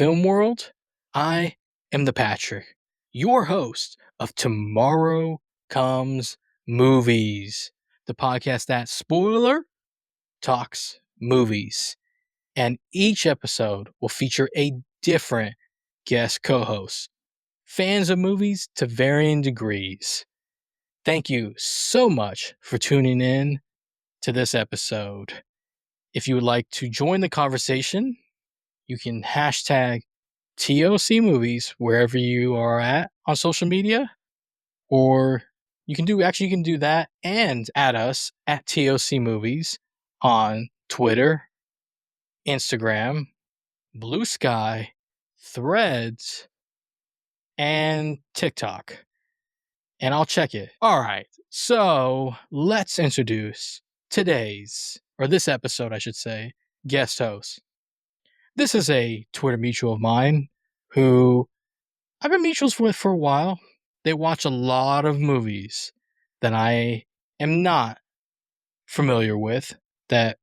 film world, I am the Patrick, your host of Tomorrow Comes Movies, the podcast that, spoiler, talks movies. And each episode will feature a different guest co-host, fans of movies to varying degrees. Thank you so much for tuning in to this episode. If you would like to join the conversation, you can hashtag TOC movies wherever you are at on social media, or you can do that and add us at TOC movies on Twitter, Instagram, Blue Sky, Threads, and TikTok. And I'll check it. All right. So let's introduce this episode, I should say, guest host. This is a Twitter mutual of mine who I've been mutuals with for a while. They watch a lot of movies that I am not familiar with that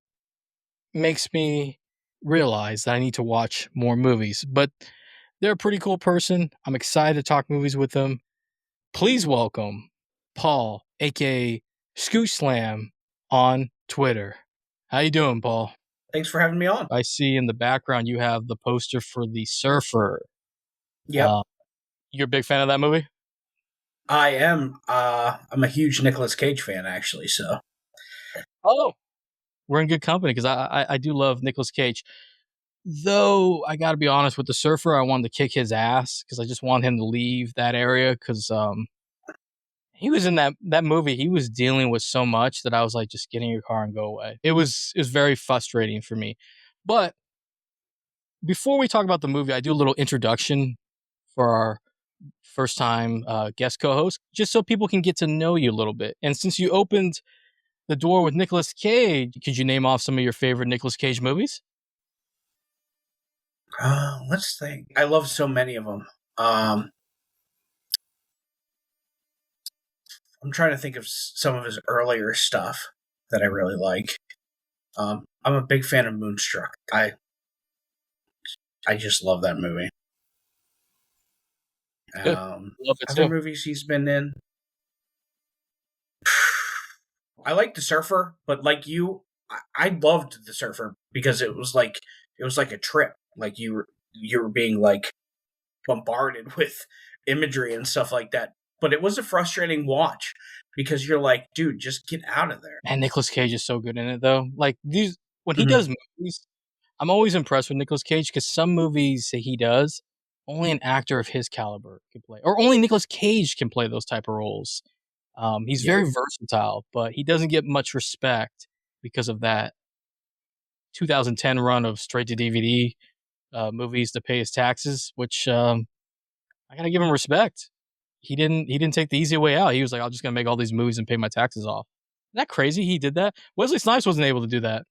makes me realize that I need to watch more movies. But they're a pretty cool person. I'm excited to talk movies with them. Please welcome Paul, aka ScoochSlam, on Twitter. How you doing, Paul? Thanks for having me on. I see in the background you have the poster for The Surfer. Yep. You're a big fan of that movie? I am. I'm a huge Nicolas Cage fan, actually. So. Oh, we're in good company because I do love Nicolas Cage. Though I got to be honest, with The Surfer, I wanted to kick his ass because I just want him to leave that area because he was in that movie. He was dealing with so much that I was like, just get in your car and go away. It was very frustrating for me. But before we talk about the movie, I do a little introduction for our first time guest co-host, just so people can get to know you a little bit. And since you opened the door with Nicolas Cage, could you name off some of your favorite Nicolas Cage movies? Let's think. I love so many of them. I'm trying to think of some of his earlier stuff that I really like. I'm a big fan of Moonstruck. I just love that movie. Love it other too. movies he's been in. I like The Surfer, but like you, I loved The Surfer because it was like a trip. Like you were being like bombarded with imagery and stuff like that. But it was a frustrating watch because you're like, dude, just get out of there. And Nicolas Cage is so good in it, though. Like when he does movies, I'm always impressed with Nicolas Cage because some movies that he does, only an actor of his caliber can play, or only Nicolas Cage can play those type of roles. He's very versatile, but he doesn't get much respect because of that 2010 run of straight to DVD movies to pay his taxes, which I gotta give him respect. He didn't take the easy way out. He was like, I'm just gonna make all these movies and pay my taxes off. Isn't that crazy? He did that. Wesley Snipes wasn't able to do that,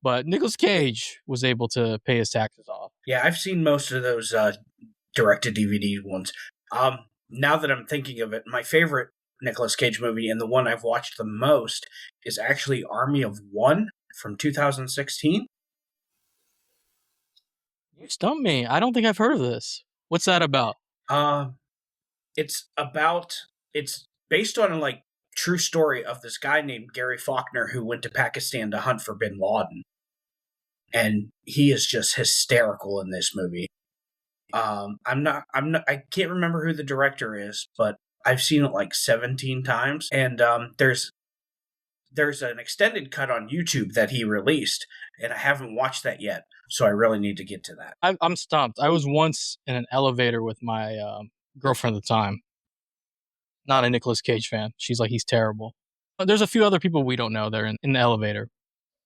but Nicolas Cage was able to pay his taxes off. Yeah, I've seen most of those direct-to-DVD ones. Now that I'm thinking of it, my favorite Nicolas Cage movie and the one I've watched the most is actually Army of One from 2016. You stumped me. I don't think I've heard of this. What's that about? It's based on a like true story of this guy named Gary Faulkner who went to Pakistan to hunt for bin Laden. And he is just hysterical in this movie. I can't remember who the director is, but I've seen it like 17 times. And there's an extended cut on YouTube that he released, and I haven't watched that yet. So I really need to get to that. I'm stumped. I was once in an elevator with my girlfriend at the time. Not a Nicolas Cage fan. She's like, he's terrible. But there's a few other people we don't know there in the elevator.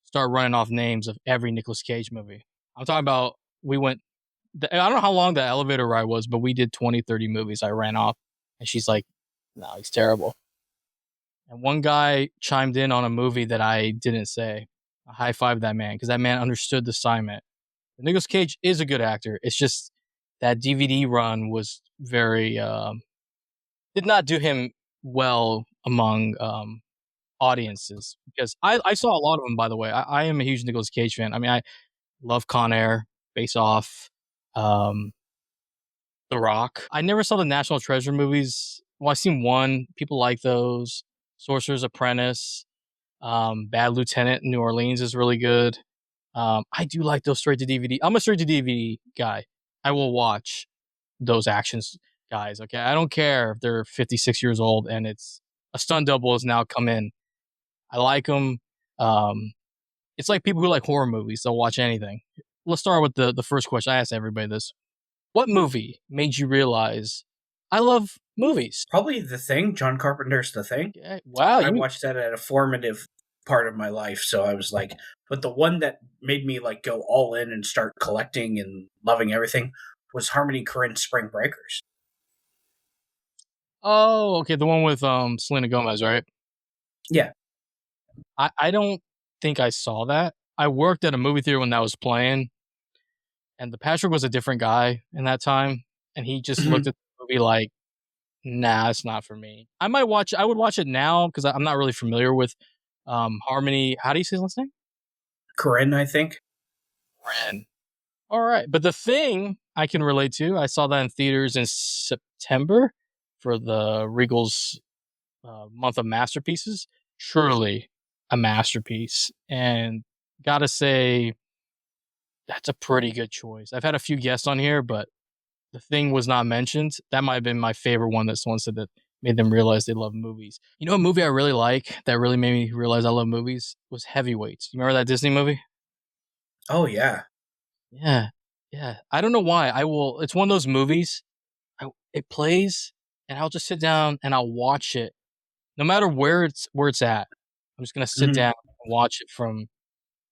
Start running off names of every Nicolas Cage movie. I'm talking about, I don't know how long the elevator ride was, but we did 20, 30 movies. I ran off, and she's like, no, he's terrible. And one guy chimed in on a movie that I didn't say. I high-fived that man because that man understood the assignment. Nicolas Cage is a good actor. It's just that DVD run was very did not do him well among audiences because I saw a lot of them. By the way, I am a huge Nicolas Cage fan. I mean, I love Con Air, Face Off, Um, The Rock. I never saw the National Treasure movies. Well, I've seen one. People like those. Sorcerer's Apprentice. Bad Lieutenant in New Orleans is really good. I do like those straight to DVD. I'm a straight to DVD guy. I will watch those actions guys. Okay, I don't care if they're 56 years old and it's a stunt double has now come in. I like them. Um, it's like people who like horror movies. They'll watch anything. Let's start with the first question. I asked everybody this: what movie made you realize I love movies? Probably The Thing. John Carpenter's The Thing. Okay. Wow, I you watched that at a formative part of my life, so I was like, but the one that made me like go all in and start collecting and loving everything was Harmony Korine's Spring Breakers. oh okay, the one with Selena Gomez, right? Yeah. I don't think I saw that. I worked at a movie theater when that was playing, and the Patrick was a different guy in that time, and he just looked at the movie like, nah, it's not for me. I would watch it now because I'm not really familiar with Harmony. How do you say his last name? Korine, I think. Ren. All right. But the thing I can relate to, I saw that in theaters in September for the Regal's month of masterpieces. Truly a masterpiece. And gotta say, that's a pretty good choice. I've had a few guests on here, but the thing was not mentioned. That might have been my favorite one that someone said that made them realize they love movies. You know, a movie I really like that really made me realize I love movies was Heavyweights. You remember that Disney movie? Oh yeah. Yeah. Yeah. I don't know why. It's one of those movies. It plays and I'll just sit down and I'll watch it no matter where it's at. I'm just going to sit down and watch it from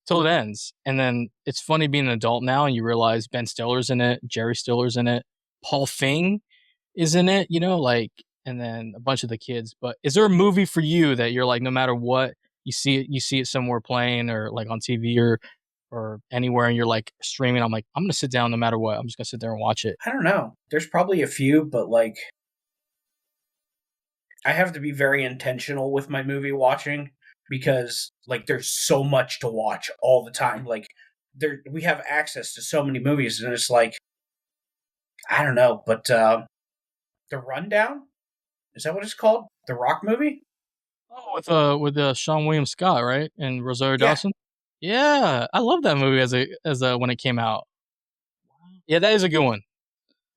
till it ends. And then it's funny being an adult now and you realize Ben Stiller's in it, Jerry Stiller's in it, Paul Fing is in it, like, and then a bunch of the kids. But is there a movie for you that you're like, no matter what, you see it somewhere playing or like on TV or anywhere and you're like streaming, I'm like, I'm going to sit down no matter what. I'm just going to sit there and watch it. I don't know. There's probably a few, but like I have to be very intentional with my movie watching because like there's so much to watch all the time. Like we have access to so many movies and it's like I don't know, but The Rundown, is that what it's called? The Rock movie? Oh, with Sean William Scott, right? And Rosario Yeah. Dawson? Yeah, I love that movie as a when it came out. Yeah, that is a good one.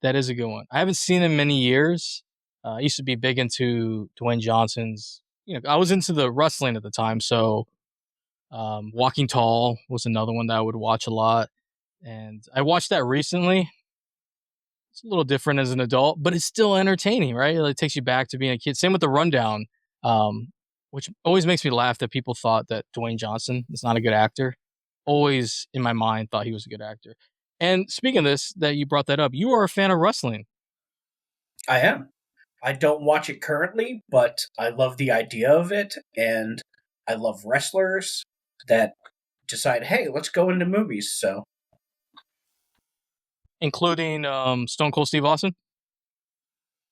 That is a good one. I haven't seen it in many years. I used to be big into Dwayne Johnson's. I was into the wrestling at the time, so Walking Tall was another one that I would watch a lot. And I watched that recently. It's a little different as an adult, but it's still entertaining, right? It takes you back to being a kid. Same with The Rundown, which always makes me laugh that people thought that Dwayne Johnson is not a good actor. Always in my mind thought he was a good actor. And speaking of this, that you brought that up, you are a fan of wrestling. I am. I don't watch it currently, but I love the idea of it, and I love wrestlers that decide, hey, let's go into movies. So, Including Stone Cold Steve Austin.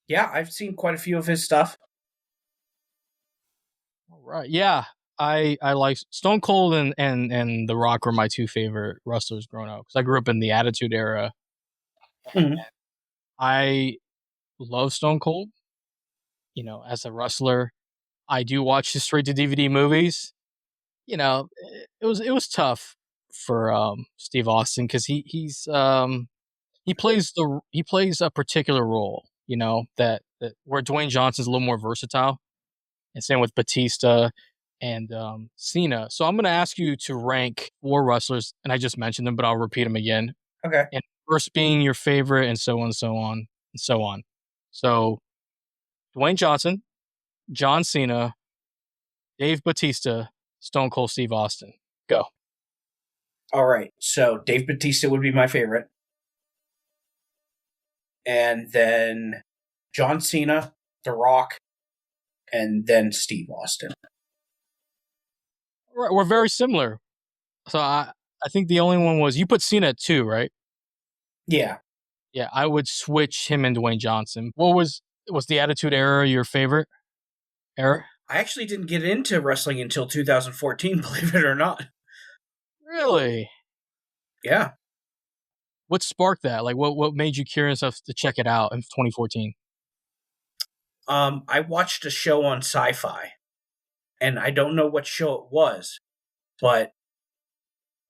yeah, I've seen quite a few of his stuff. All right, yeah, I like Stone Cold and The Rock were my two favorite wrestlers growing up because I grew up in the Attitude Era. Mhm. I love Stone Cold. As a wrestler, I do watch his straight to DVD movies. It was tough for Steve Austin because he plays a particular role. That where Dwayne Johnson's a little more versatile, and same with Batista and Cena. So I'm going to ask you to rank four wrestlers, and I just mentioned them, but I'll repeat them again. Okay. And first being your favorite, and so on, so on, and so on. So Dwayne Johnson, John Cena, Dave Batista, Stone Cold Steve Austin. Go. All right. So, Dave Batista would be my favorite. And then John Cena, The Rock, and then Steve Austin. We're very similar. So I think the only one was you put Cena at 2, right? Yeah. Yeah, I would switch him and Dwayne Johnson. Was the Attitude Era your favorite era? I actually didn't get into wrestling until 2014, believe it or not. Really? Yeah. What sparked that? Like, what made you curious enough to check it out in 2014? I watched a show on Sci-Fi, and I don't know what show it was, but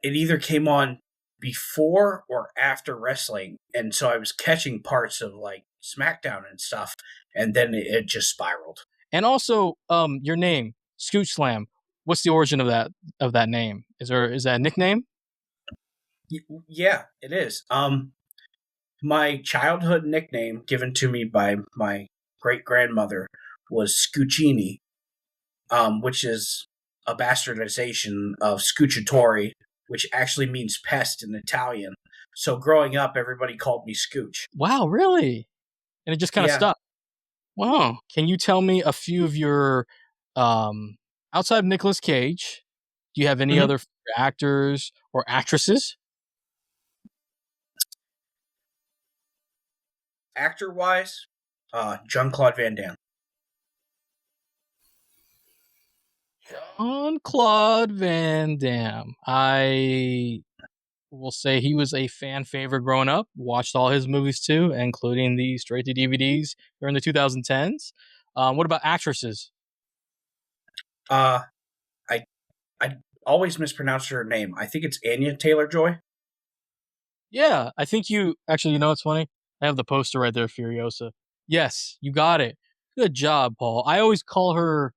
it either came on before or after wrestling, and so I was catching parts of like SmackDown and stuff, and then it just spiraled. And also, your name, ScoochSlam. What's the origin of that name? Is that a nickname? Yeah, it is. My childhood nickname given to me by my great grandmother was Scoochini, which is a bastardization of Scucciatore, which actually means pest in Italian. So growing up, everybody called me Scooch. Wow, really? And it just kind of Yeah. stuck. Wow. Can you tell me a few of your outside of Nicolas Cage? Do you have any Mhm. other actors or actresses? Actor wise, Jean-Claude Van Damme. Jean-Claude Van Damme. I will say he was a fan favorite growing up. Watched all his movies too, including the straight to DVDs during the 2010s. What about actresses? Uh, I I always mispronounce her name. I think it's Anya Taylor-Joy. Yeah, I think you actually. You know what's funny? I have the poster right there, Furiosa. Yes, you got it. Good job, Paul. I always call her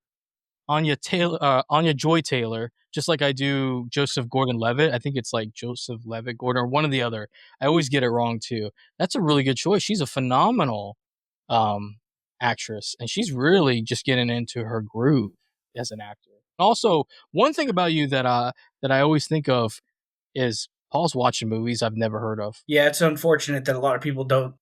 Anya Joy Taylor, just like I do Joseph Gordon-Levitt. I think it's like Joseph Levitt Gordon or one or the other. I always get it wrong too. That's a really good choice. She's a phenomenal um, actress, and she's really just getting into her groove as an actor. Also, one thing about you that I always think of is Paul's watching movies I've never heard of. Yeah, it's unfortunate that a lot of people don't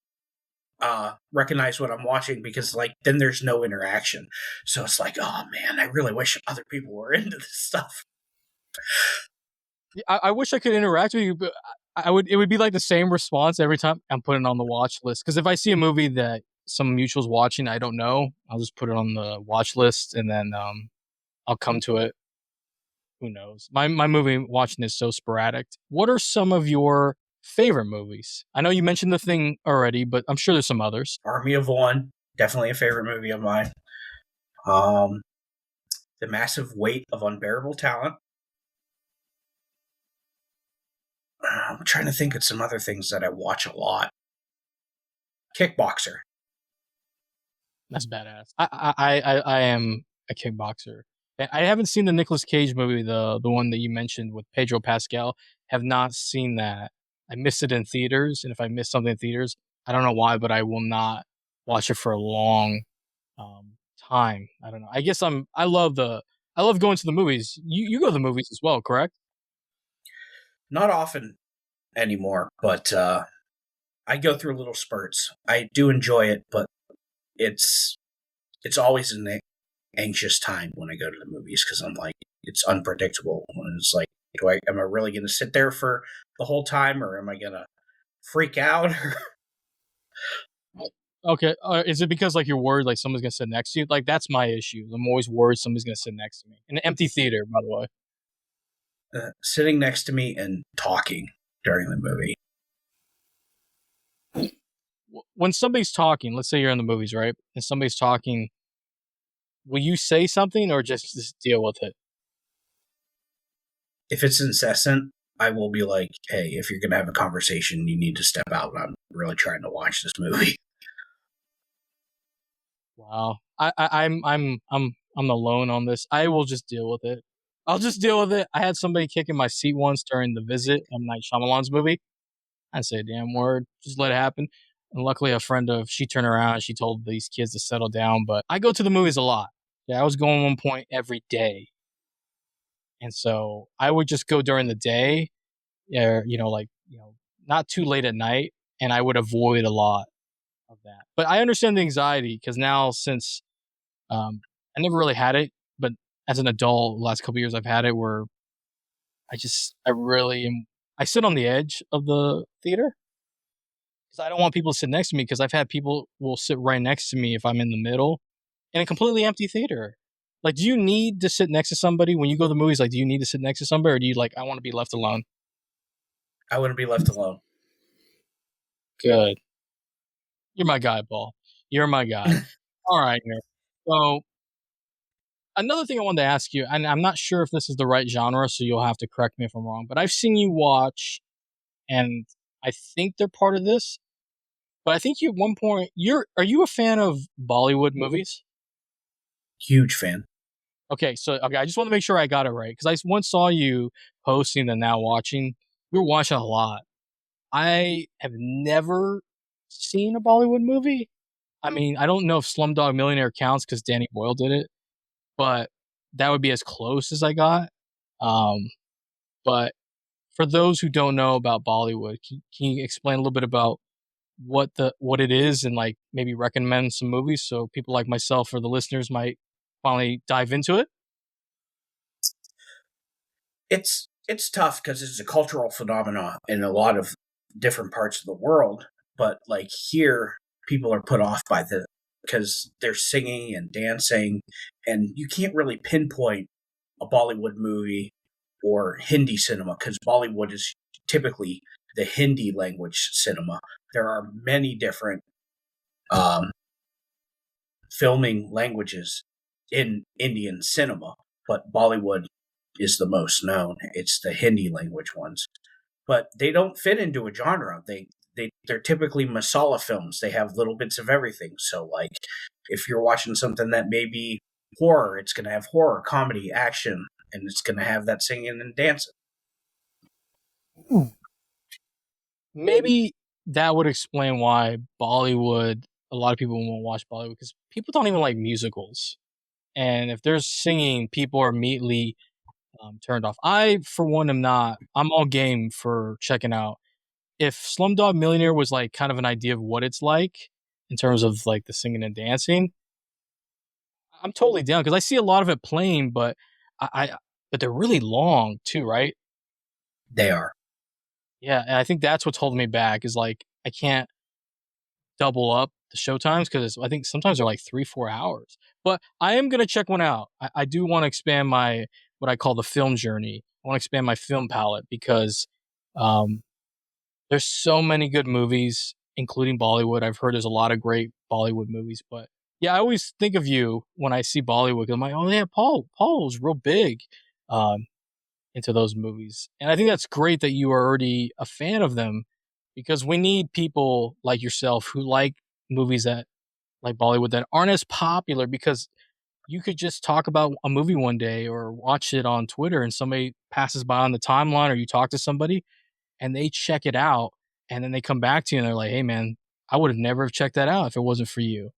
recognize what I'm watching because like then there's no interaction. So it's like, oh man, I really wish other people were into this stuff. I wish I could interact with you, but I would. It would be like the same response every time I'm putting it on the watch list. Because if I see a movie that some mutual's watching, I don't know, I'll just put it on the watch list, and then I'll come to it. Who knows? My movie watching is so sporadic. What are some of your favorite movies? I know you mentioned The Thing already, but I'm sure there's some others. Army of One, definitely a favorite movie of mine. Um, The Massive Weight of Unbearable Talent. I'm trying to think of some other things that I watch a lot. Kickboxer. That's badass. I am a kickboxer. I haven't seen the Nicolas Cage movie, the one that you mentioned with Pedro Pascal. Have not seen that. I missed it in theaters, and if I miss something in theaters, I don't know why, but I will not watch it for a long time. I don't know. I guess I love going to the movies. You go to the movies as well, correct? Not often anymore, but I go through little spurts. I do enjoy it, but it's it's always an anxious time when I go to the movies because I'm like it's unpredictable. And it's like, am I really going to sit there for the whole time, or am I going to freak out? Okay. Is it because like you're worried like someone's gonna sit next to you? Like that's my issue. I'm always worried somebody's gonna sit next to me in an empty theater. By the way, Sitting next to me and talking during the movie. when somebody's talking, let's say you're in the movies, right? And somebody's talking, will you say something or just deal with it? If it's incessant, I will be like, hey, if you're going to have a conversation, you need to step out. I'm really trying to watch this movie. Wow. I'm alone on this. I will just deal with it. I'll just deal with it. I had somebody kicking my seat once during The Visit, M. Night Shyamalan's movie. I say a damn word. Just let it happen. And luckily, a friend of she turned around and she told these kids to settle down. But I go to the movies a lot. Yeah, I was going one point every day, and so I would just go during the day, or not too late at night, and I would avoid a lot of that. But I understand the anxiety because now since I never really had it, but as an adult, the last couple of years I've had it where I really am. I sit on the edge of the theater because I don't want people to sit next to me because I've had people will sit right next to me if I'm in the middle in a completely empty theater. Like, do you need to sit next to somebody when you go to the movies? Like, do you need to sit next to somebody, or do you like I want to be left alone? I wouldn't be left alone. Good. You're my guy, Paul. You're my guy. All right, Nick. So another thing I wanted to ask you, and I'm not sure if this is the right genre, so you'll have to correct me if I'm wrong, but I've seen you watch, and I think they're part of this. But I think you at one point are you a fan of Bollywood movies? Huge fan. Okay, I just want to make sure I got it right because I once saw you posting and now watching. We were watching a lot. I have never seen a Bollywood movie. I mean, I don't know if Slumdog Millionaire counts because Danny Boyle did it, but that would be as close as I got. Um, but for those who don't know about Bollywood, can you explain a little bit about what it is and like maybe recommend some movies so people like myself or the listeners might finally dive into it? It's tough because it's a cultural phenomenon in a lot of different parts of the world, but like here, people are put off by the because they're singing and dancing, and you can't really pinpoint a Bollywood movie or Hindi cinema because Bollywood is typically the Hindi language cinema. There are many different um, filming languages in Indian cinema, but Bollywood is the most known. It's the Hindi language ones, but they don't fit into a genre. They're typically masala films. They have little bits of everything. So like, if you're watching something that may be horror, it's going to have horror, comedy, action, and it's going to have that singing and dancing. Maybe that would explain why Bollywood. A lot of people won't watch Bollywood because people don't even like musicals, and if there's singing, people are immediately turned off. I, for one, am not. I'm all game for checking out. If Slumdog Millionaire was like kind of an idea of what it's like in terms of like the singing and dancing, I'm totally down because I see a lot of it playing, but I but they're really long too, right? They are. Yeah, and I think that's what's holding me back is like I can't double up the show times because I think sometimes they're like 3-4 hours. But I am gonna check one out. I do want to expand my what I call the film journey. I want to expand my film palette because um, there's so many good movies, including Bollywood. I've heard there's a lot of great Bollywood movies, but yeah, I always think of you when I see Bollywood. I'm like, oh yeah, Paul was real big um, into those movies, and I think that's great that you are already a fan of them because we need people like yourself who like movies that like Bollywood that aren't as popular because you could just talk about a movie one day or watch it on Twitter and somebody passes by on the timeline or you talk to somebody and they check it out and then they come back to you and they're like, "Hey man, I would have never have checked that out if it wasn't for you."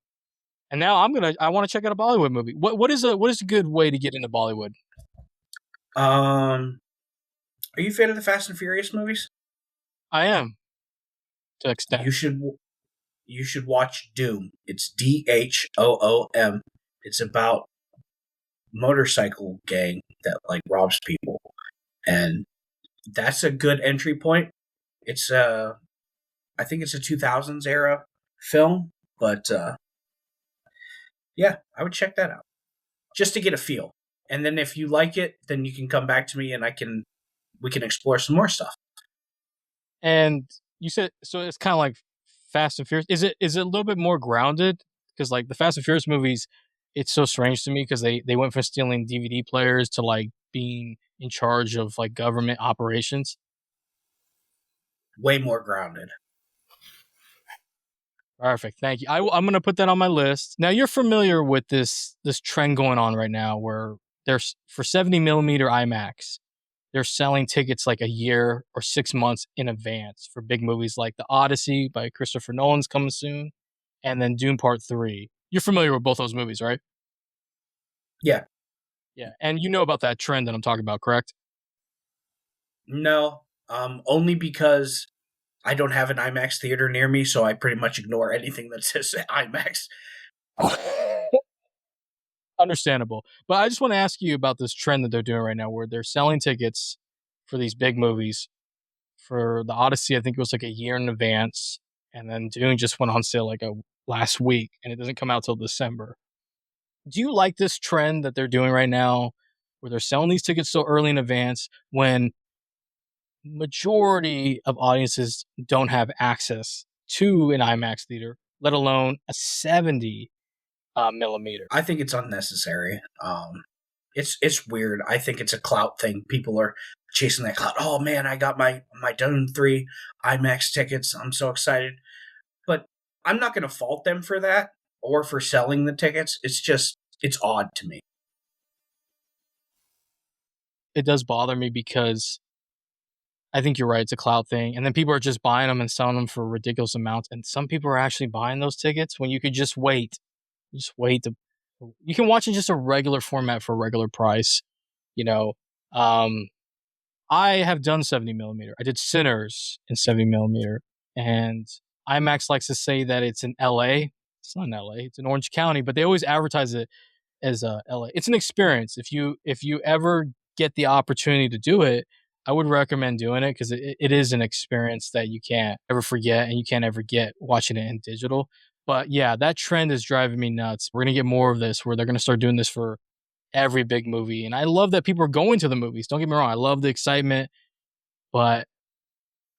And now I want to check out a Bollywood movie. What is a good way to get into Bollywood? Um, are you a fan of the Fast and Furious movies? I am to an extent. You should you should watch Doom. It's Dhoom. It's about motorcycle gang that like robs people, and that's a good entry point. It's I think it's a 2000s era film, but yeah, I would check that out just to get a feel. And then if you like it, then you can come back to me and we can explore some more stuff. And you said so it's kind of like Fast and Furious. Is it a little bit more grounded? Because like the Fast and Furious movies, it's so strange to me because they went from stealing DVD players to like being in charge of like government operations. Way more grounded. Perfect. Thank you. I'm going to put that on my list. Now you're familiar with this trend going on right now where there's for 70 millimeter IMAX, they're selling tickets like a year or 6 months in advance for big movies like The Odyssey by Christopher Nolan's coming soon, and then Dune Part 3. You're familiar with both those movies, right? Yeah. Yeah. And you know about that trend that I'm talking about, correct? No. Only because I don't have an IMAX theater near me, so I pretty much ignore anything that says IMAX. Understandable. But I just want to ask you about this trend that they're doing right now where they're selling tickets for these big movies. For the Odyssey, I think it was like a year in advance, and then Dune just went on sale like a last week, and it doesn't come out till December. Do you like this trend that they're doing right now, where they're selling these tickets so early in advance when majority of audiences don't have access to an IMAX theater, let alone a 70 millimeter. I think it's unnecessary. It's weird. I think it's a clout thing. People are chasing that clout. Oh man, I got my Dune 3 IMAX tickets. I'm so excited. But I'm not going to fault them for that or for selling the tickets. It's odd to me. It does bother me because I think you're right. It's a cloud thing. And then people are just buying them and selling them for ridiculous amounts. And some people are actually buying those tickets when you could just wait. Just wait. You can watch it just a regular format for a regular price. You know, um, I have done 70 millimeter. I did Sinners in 70 millimeter. And IMAX likes to say that it's in LA. It's not in LA. It's in Orange County, but they always advertise it as LA. It's an experience. If you ever get the opportunity to do it, I would recommend doing it because it is an experience that you can't ever forget and you can't ever get watching it in digital. But yeah, that trend is driving me nuts. We're gonna get more of this where they're gonna start doing this for every big movie, and I love that people are going to the movies. Don't get me wrong, I love the excitement, but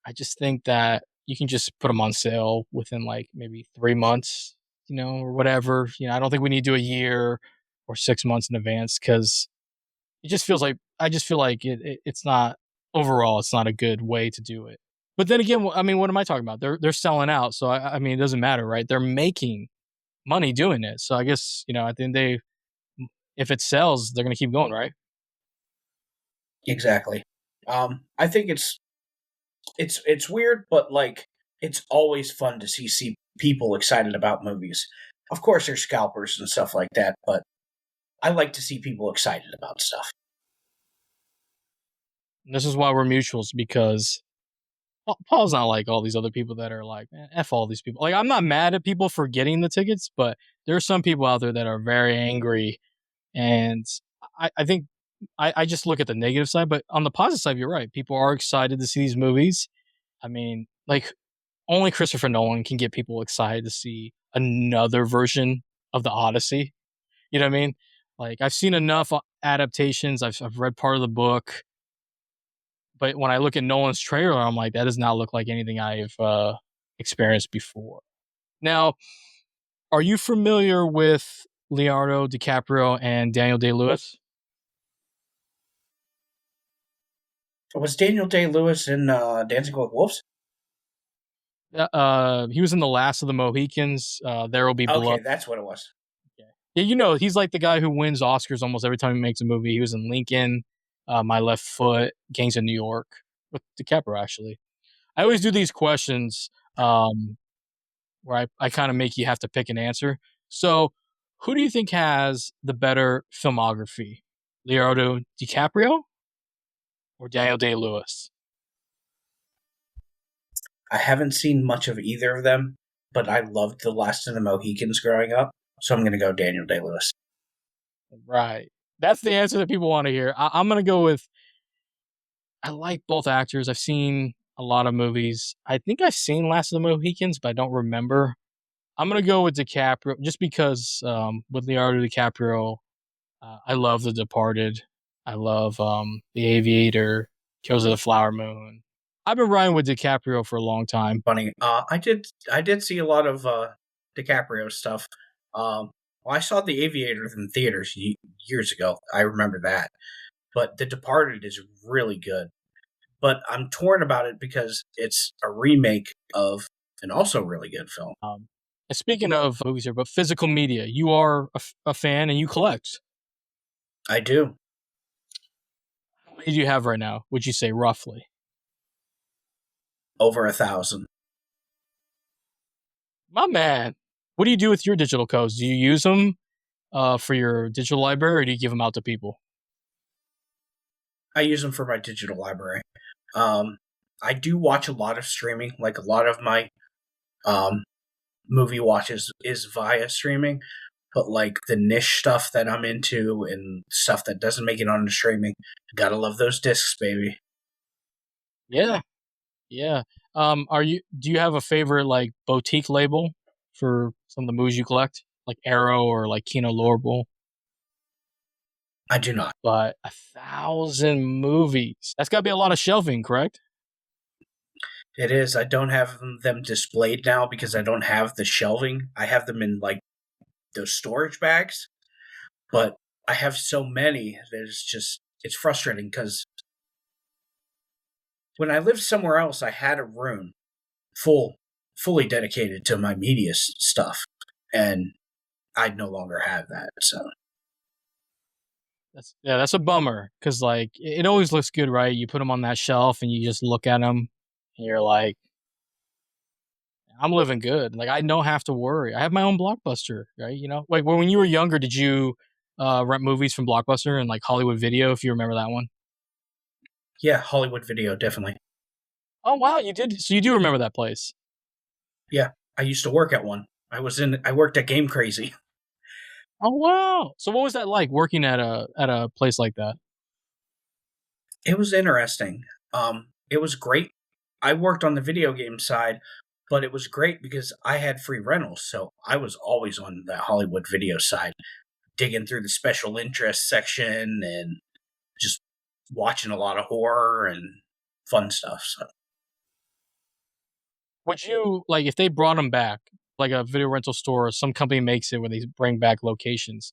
I just think that you can just put them on sale within like maybe 3 months, or whatever. I don't think we need to do a year or 6 months in advance because it just feels like I just feel like it's not overall. It's not a good way to do it. But then again, I mean, what am I talking about? They're selling out, so I mean, it doesn't matter, right? They're making money doing it. So I guess at the end of the day, if it sells, they're gonna keep going, right? Exactly. I think it's weird, but like it's always fun to see people excited about movies. Of course, there's scalpers and stuff like that, but I like to see people excited about stuff. And this is why we're mutuals because Paul's not like all these other people that are like, man, F all these people. Like, I'm not mad at people for getting the tickets, but there are some people out there that are very angry. And I think I just look at the negative side, but on the positive side, you're right. People are excited to see these movies. I mean, like, only Christopher Nolan can get people excited to see another version of the Odyssey. You know what I mean? Like, I've seen enough adaptations, I've read part of the book. But when I look at Nolan's trailer, I'm like, that does not look like anything I've experienced before. Now, are you familiar with Leonardo DiCaprio and Daniel Day-Lewis? Was Daniel Day-Lewis in Dancing with Wolves? He was in The Last of the Mohicans. There Will Be Okay, Blood. that's what it was. Yeah, he's like the guy who wins Oscars almost every time he makes a movie. He was in Lincoln, My Left Foot, Gangs of New York with DiCaprio, actually. I always do these questions where I kind of make you have to pick an answer. So, who do you think has the better filmography? Leonardo DiCaprio or Daniel Day-Lewis? I haven't seen much of either of them, but I loved The Last of the Mohicans growing up, so I'm going to go Daniel Day-Lewis. Right. That's the answer that people want to hear. I'm going to go with I like both actors. I've seen a lot of movies. I think I've seen Last of the Mohicans, but I don't remember. I'm going to go with DiCaprio just because with Leonardo DiCaprio, I love The Departed. I love The Aviator, Killers of the Flower Moon. I've been riding with DiCaprio for a long time. Funny. I did see a lot of DiCaprio stuff. Well, I saw The Aviator in theaters years ago. I remember that. But The Departed is really good. But I'm torn about it because it's a remake of an also really good film. And speaking of movies here, but physical media, you are a fan and you collect. I do. How many do you have right now? Would you say roughly? Over 1,000. My man, what do you do with your digital codes? Do you use them for your digital library, or do you give them out to people? I use them for my digital library. I do watch a lot of streaming. Like a lot of my um, movie watches is via streaming. But like the niche stuff that I'm into and stuff that doesn't make it onto streaming, gotta love those discs, baby. Yeah, yeah. Do you have a favorite like boutique label for some of the movies you collect, like Arrow or like Kino Lorber? I do not. But 1,000 movies. That's got to be a lot of shelving, correct? It is. I don't have them displayed now because I don't have the shelving. I have them in like those storage bags, but I have so many that it's frustrating because when I lived somewhere else, I had a room fully dedicated to my media stuff, and I no longer have that. So That's a bummer because like it always looks good, right? You put them on that shelf and you just look at them and you're like, I'm living good. Like I don't have to worry. I have my own Blockbuster, right? You know, like when you were younger, did you rent movies from Blockbuster and like Hollywood Video, if you remember that one? yeah, Hollywood Video definitely. Oh wow, you did. So you do remember that place? Yeah, I used to work at one. I worked at Game Crazy. Oh wow. So what was that like working at a place like that? It was interesting. It was great. I worked on the video game side, but it was great because I had free rentals, so I was always on the Hollywood Video side, digging through the special interest section and just watching a lot of horror and fun stuff. So Would you like if they brought them back, like a video rental store, or some company makes it where they bring back locations?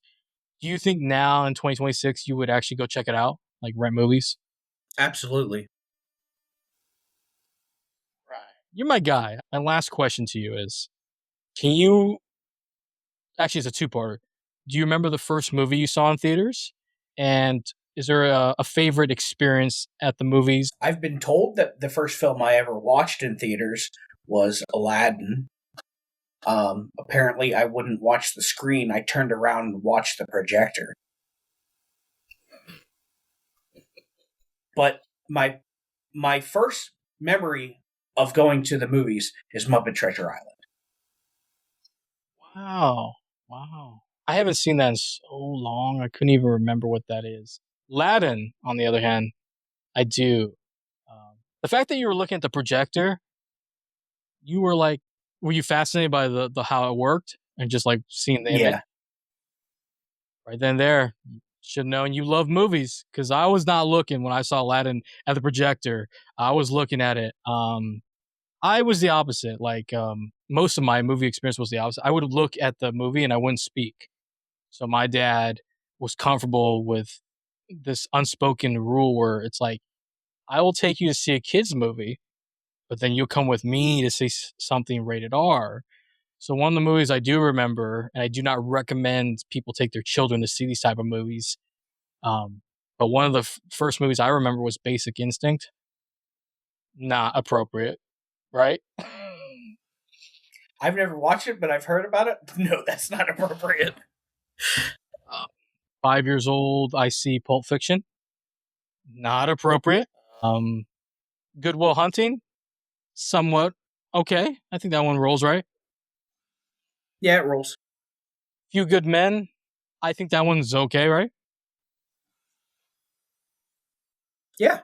Do you think now in 2026 you would actually go check it out, like rent movies? absolutely. Right. You're my guy. My last question to you is: can you actually? It's a two-parter. Do you remember the first movie you saw in theaters? And is there a favorite experience at the movies? I've been told that the first film I ever watched in theaters was Aladdin. Apparently, I wouldn't watch the screen. I turned around and watched the projector. But my first memory of going to the movies is Muppet Treasure Island. Wow, wow. I haven't seen that in so long. I couldn't even remember what that is. Aladdin, on the other hand, I do. The fact that you were looking at the projector, you were like, were you fascinated by the how it worked and just like seeing the image Yeah, right then and there? Should have known you love movies because I was not looking when I saw Aladdin at the projector. I was looking at it. I was the opposite. Like most of my movie experience was the opposite. I would look at the movie and I wouldn't speak. So my dad was comfortable with this unspoken rule where it's like, I will take you to see a kids movie, but then you'll come with me to see something rated R. So one of the movies I do remember, and I do not recommend people take their children to see these type of movies. Um, but one of the first movies I remember was Basic Instinct. Not appropriate, right? I've never watched it, but I've heard about it. No, that's not appropriate. 5 years old, I see Pulp Fiction. Not appropriate. Um, Goodwill Hunting, somewhat okay. I think that one rolls right. Yeah, it rolls. Few Good Men, I think that one's okay, right? Yeah,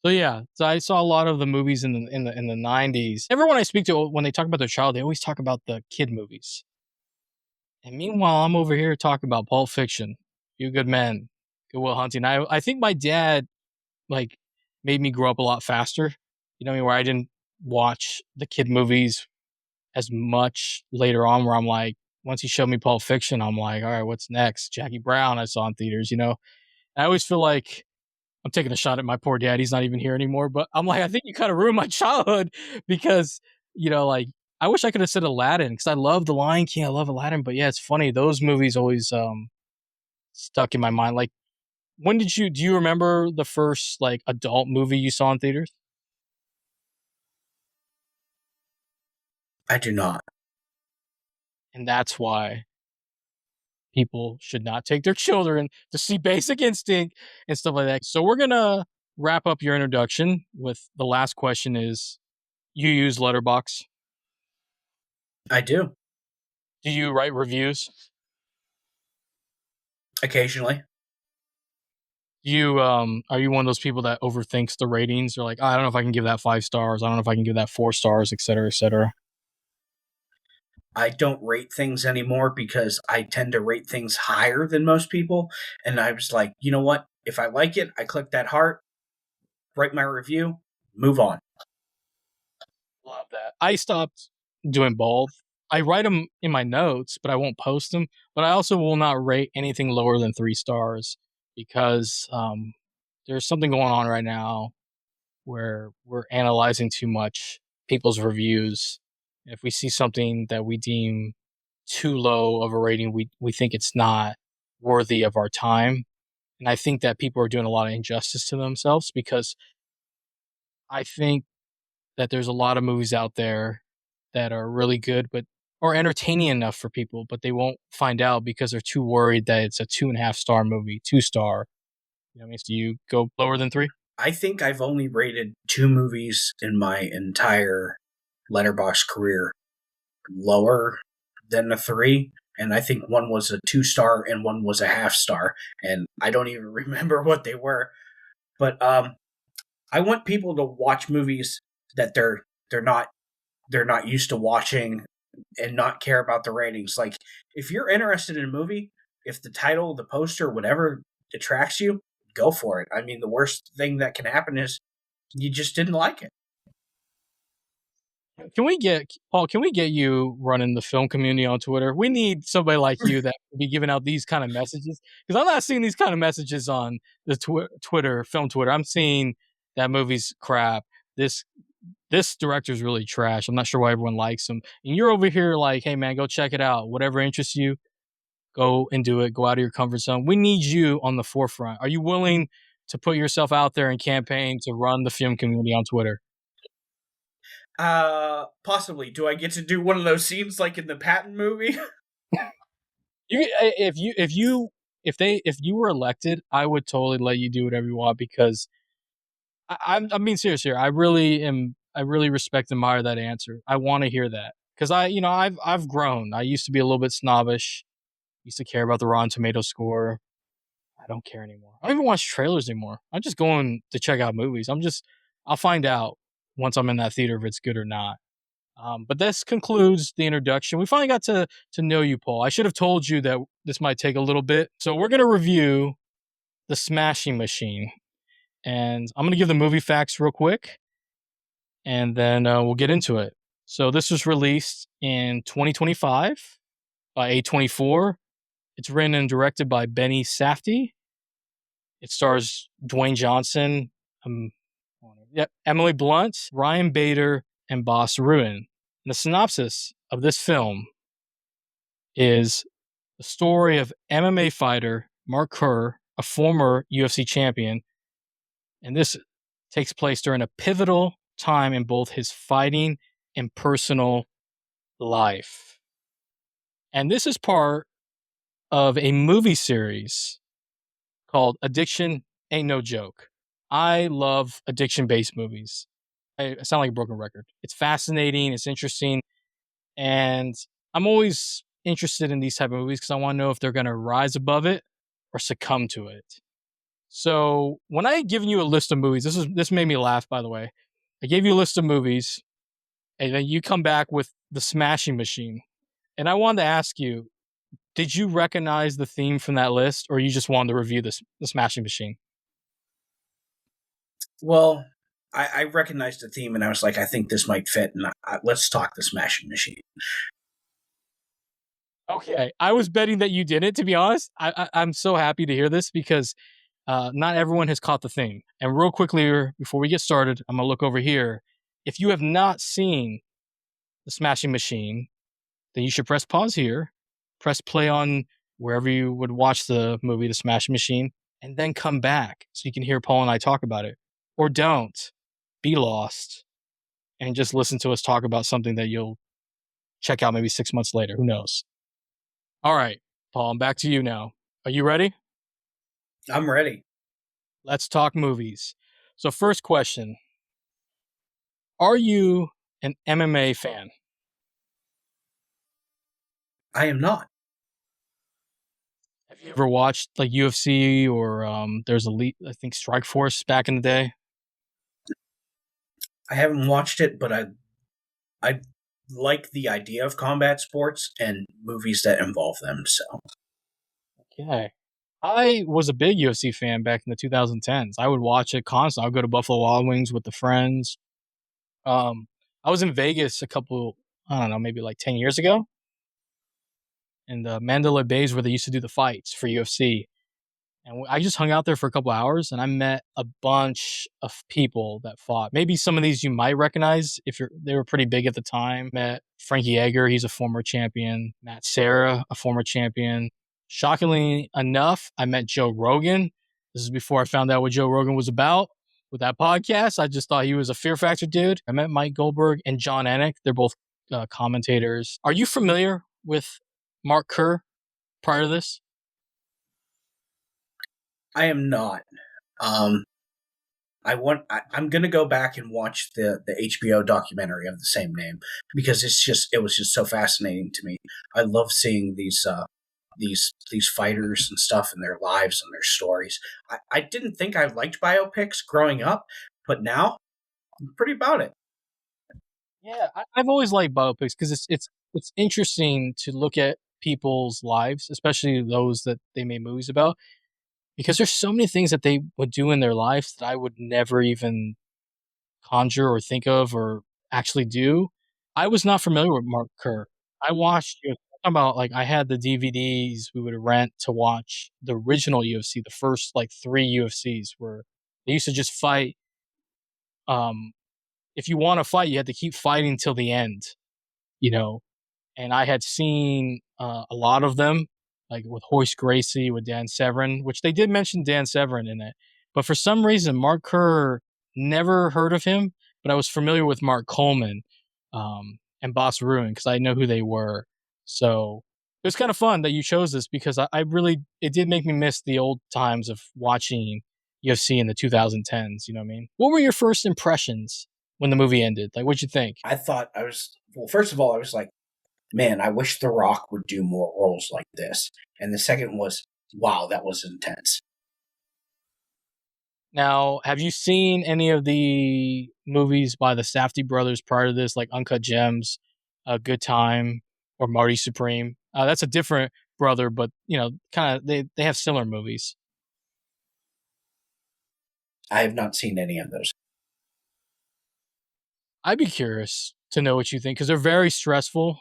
So yeah, so I saw a lot of the movies in the 90s. Everyone I speak to when they talk about their child, they always talk about the kid movies. And meanwhile, I'm over here talking about Pulp Fiction, Few Good Men, Goodwill Hunting. I think my dad like made me grow up a lot faster. You know, where I didn't watch the kid movies as much later on. Where I'm like, once he showed me Pulp Fiction, I'm like, all right, what's next? Jackie Brown, I saw in theaters. You know, I always feel like I'm taking a shot at my poor dad. He's not even here anymore. But I'm like, I think you kind of ruined my childhood because, like, I wish I could have said Aladdin because I love The Lion King. I love Aladdin. But yeah, it's funny. Those movies always stuck in my mind. Like, do you remember the first, like, adult movie you saw in theaters? I do not. And that's why people should not take their children to see Basic Instinct and stuff like that. So we're going to wrap up your introduction with the last question is, you use Letterbox? I do. Do you write reviews? Occasionally. Do you are you one of those people that overthinks the ratings? Or like, "Oh, I don't know if I can give that 5 stars. I don't know if I can give that 4 stars, et cetera, et cetera." I don't rate things anymore because I tend to rate things higher than most people. And I was like, you know what? If I like it, I click that heart, write my review, move on. Love that. I stopped doing both. I write them in my notes, but I won't post them. But I also will not rate anything lower than 3 stars because there's something going on right now where we're analyzing too much people's reviews. If we see something that we deem too low of a rating, we think it's not worthy of our time. And I think that people are doing a lot of injustice to themselves because I think that there's a lot of movies out there that are really good, but are entertaining enough for people, but they won't find out because they're too worried that it's a 2.5 star movie, 2 star. You know what I mean? So do you go lower than 3? I think I've only rated 2 movies in my entire Letterboxd career lower than a 3. And I think one was a 2 star and one was a half star. And I don't even remember what they were. But I want people to watch movies that they're not used to watching and not care about the ratings. Like, if you're interested in a movie, if the title, the poster, whatever attracts you, go for it. I mean, the worst thing that can happen is you just didn't like it. Can we get Paul? Can we get you running the film community on Twitter? We need somebody like you that will be giving out these kind of messages because I'm not seeing these kind of messages on the Twitter, film Twitter. I'm seeing that movie's crap. This director's really trash. I'm not sure why everyone likes him. And you're over here like, hey man, go check it out. Whatever interests you, go and do it. Go out of your comfort zone. We need you on the forefront. Are you willing to put yourself out there and campaign to run the film community on Twitter? Possibly. Do I get to do one of those scenes like in the Patton movie? If you were elected, I would totally let you do whatever you want because I'm being serious here. I really respect and admire that answer. I want to hear that because I've grown. I used to be a little bit snobbish. Used to care about the Rotten Tomato score. I don't care anymore. I don't even watch trailers anymore. I'm just going to check out movies. I'll find out once I'm in that theater if it's good or not. But this concludes the introduction. We finally got to know you, Paul. I should have told you that this might take a little bit. So we're going to review The Smashing Machine. And I'm going to give the movie facts real quick. And then we'll get into it. So this was released in 2025 by A24. It's written and directed by Benny Safdie. It stars Dwayne Johnson, Emily Blunt, Ryan Bader, and Boss Ruin. And the synopsis of this film is the story of MMA fighter Mark Kerr, a former UFC champion, and this takes place during a pivotal time in both his fighting and personal life. And this is part of a movie series called Addiction Ain't No Joke. I love addiction-based movies. I sound like a broken record. It's fascinating, it's interesting, and I'm always interested in these type of movies because I want to know if they're going to rise above it or succumb to it. So when I given you a list of movies, this made me laugh, by the way. I gave you a list of movies, and then you come back with The Smashing Machine. And I wanted to ask you, did you recognize the theme from that list, or you just wanted to review The Smashing Machine? Well, I recognized the theme and I was like, I think this might fit. And let's talk The Smashing Machine. Okay, I was betting that you didn't, to be honest. I'm so happy to hear this because not everyone has caught the theme. And real quickly, before we get started, I'm going to look over here. If you have not seen The Smashing Machine, then you should press pause here, press play on wherever you would watch the movie The Smashing Machine, and then come back so you can hear Paul and I talk about it. Or don't. Be lost and just listen to us talk about something that you'll check out maybe 6 months later. Who knows? All right, Paul, I'm back to you now. Are you ready? I'm ready. Let's talk movies. So first question. Are you an MMA fan? I am not. Have you ever watched like UFC or there's I think Strike Force back in the day? I haven't watched it, but I like the idea of combat sports and movies that involve them. So Okay. I was a big UFC fan back in the 2010s. I would watch it constantly. I would go to Buffalo Wild Wings with the friends. I was in Vegas I don't know, maybe like 10 years ago, in the Mandalay Bays where they used to do the fights for UFC. And I just hung out there for a couple hours, and I met a bunch of people that fought. Maybe some of these you might recognize if they were pretty big at the time. Met Frankie Edgar, he's a former champion. Matt Serra, a former champion. Shockingly enough, I met Joe Rogan. This is before I found out what Joe Rogan was about with that podcast. I just thought he was a Fear Factor dude. I met Mike Goldberg and John Anik. They're both commentators. Are you familiar with Mark Kerr prior to this? I am not. Um, I'm going to go back and watch the HBO documentary of the same name because it was just so fascinating to me. I love seeing these fighters and stuff and their lives and their stories. I didn't think I liked biopics growing up, but now I'm pretty about it. Yeah, I've always liked biopics because it's interesting to look at people's lives, especially those that they made movies about, because there's so many things that they would do in their lives that I would never even conjure or think of or actually do. I was not familiar with Mark Kerr. I watched you talking about like I had the DVDs we would rent to watch the original UFC, the first like three UFCs where they used to just fight. Um, if you want to fight, you had to keep fighting till the end, you know. And I had seen a lot of them, like with Hoist Gracie, with Dan Severn, which they did mention Dan Severn in it. But for some reason, Mark Kerr, never heard of him, but I was familiar with Mark Coleman and Boss Ruin because I know who they were. So it was kind of fun that you chose this because I really, it did make me miss the old times of watching UFC in the 2010s. You know what I mean? What were your first impressions when the movie ended? Like, what'd you think? Well, first of all, I was like, man, I wish The Rock would do more roles like this. And the second was, wow, that was intense. Now, have you seen any of the movies by the Safdie brothers prior to this, like Uncut Gems, A Good Time, or Marty Supreme? That's a different brother, but kind of they have similar movies. I have not seen any of those. I'd be curious to know what you think because they're very stressful.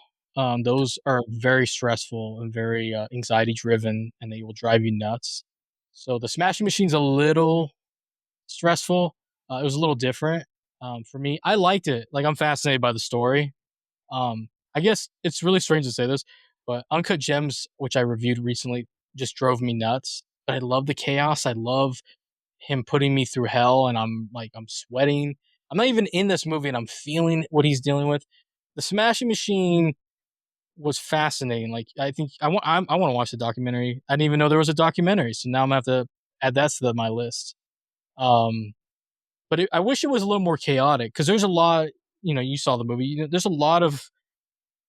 Those are very stressful and very anxiety driven, and they will drive you nuts. So the Smashing Machine's a little stressful. It was a little different for me. I liked it. Like I'm fascinated by the story. I guess it's really strange to say this, but Uncut Gems, which I reviewed recently, just drove me nuts. But I love the chaos. I love him putting me through hell, and I'm sweating. I'm not even in this movie, and I'm feeling what he's dealing with. The Smashing Machine was fascinating. Like I think I want to watch the documentary. I didn't even know there was a documentary, so now I'm gonna have to add that to my list. Um, but I wish it was a little more chaotic because there's a lot. You saw the movie. There's a lot of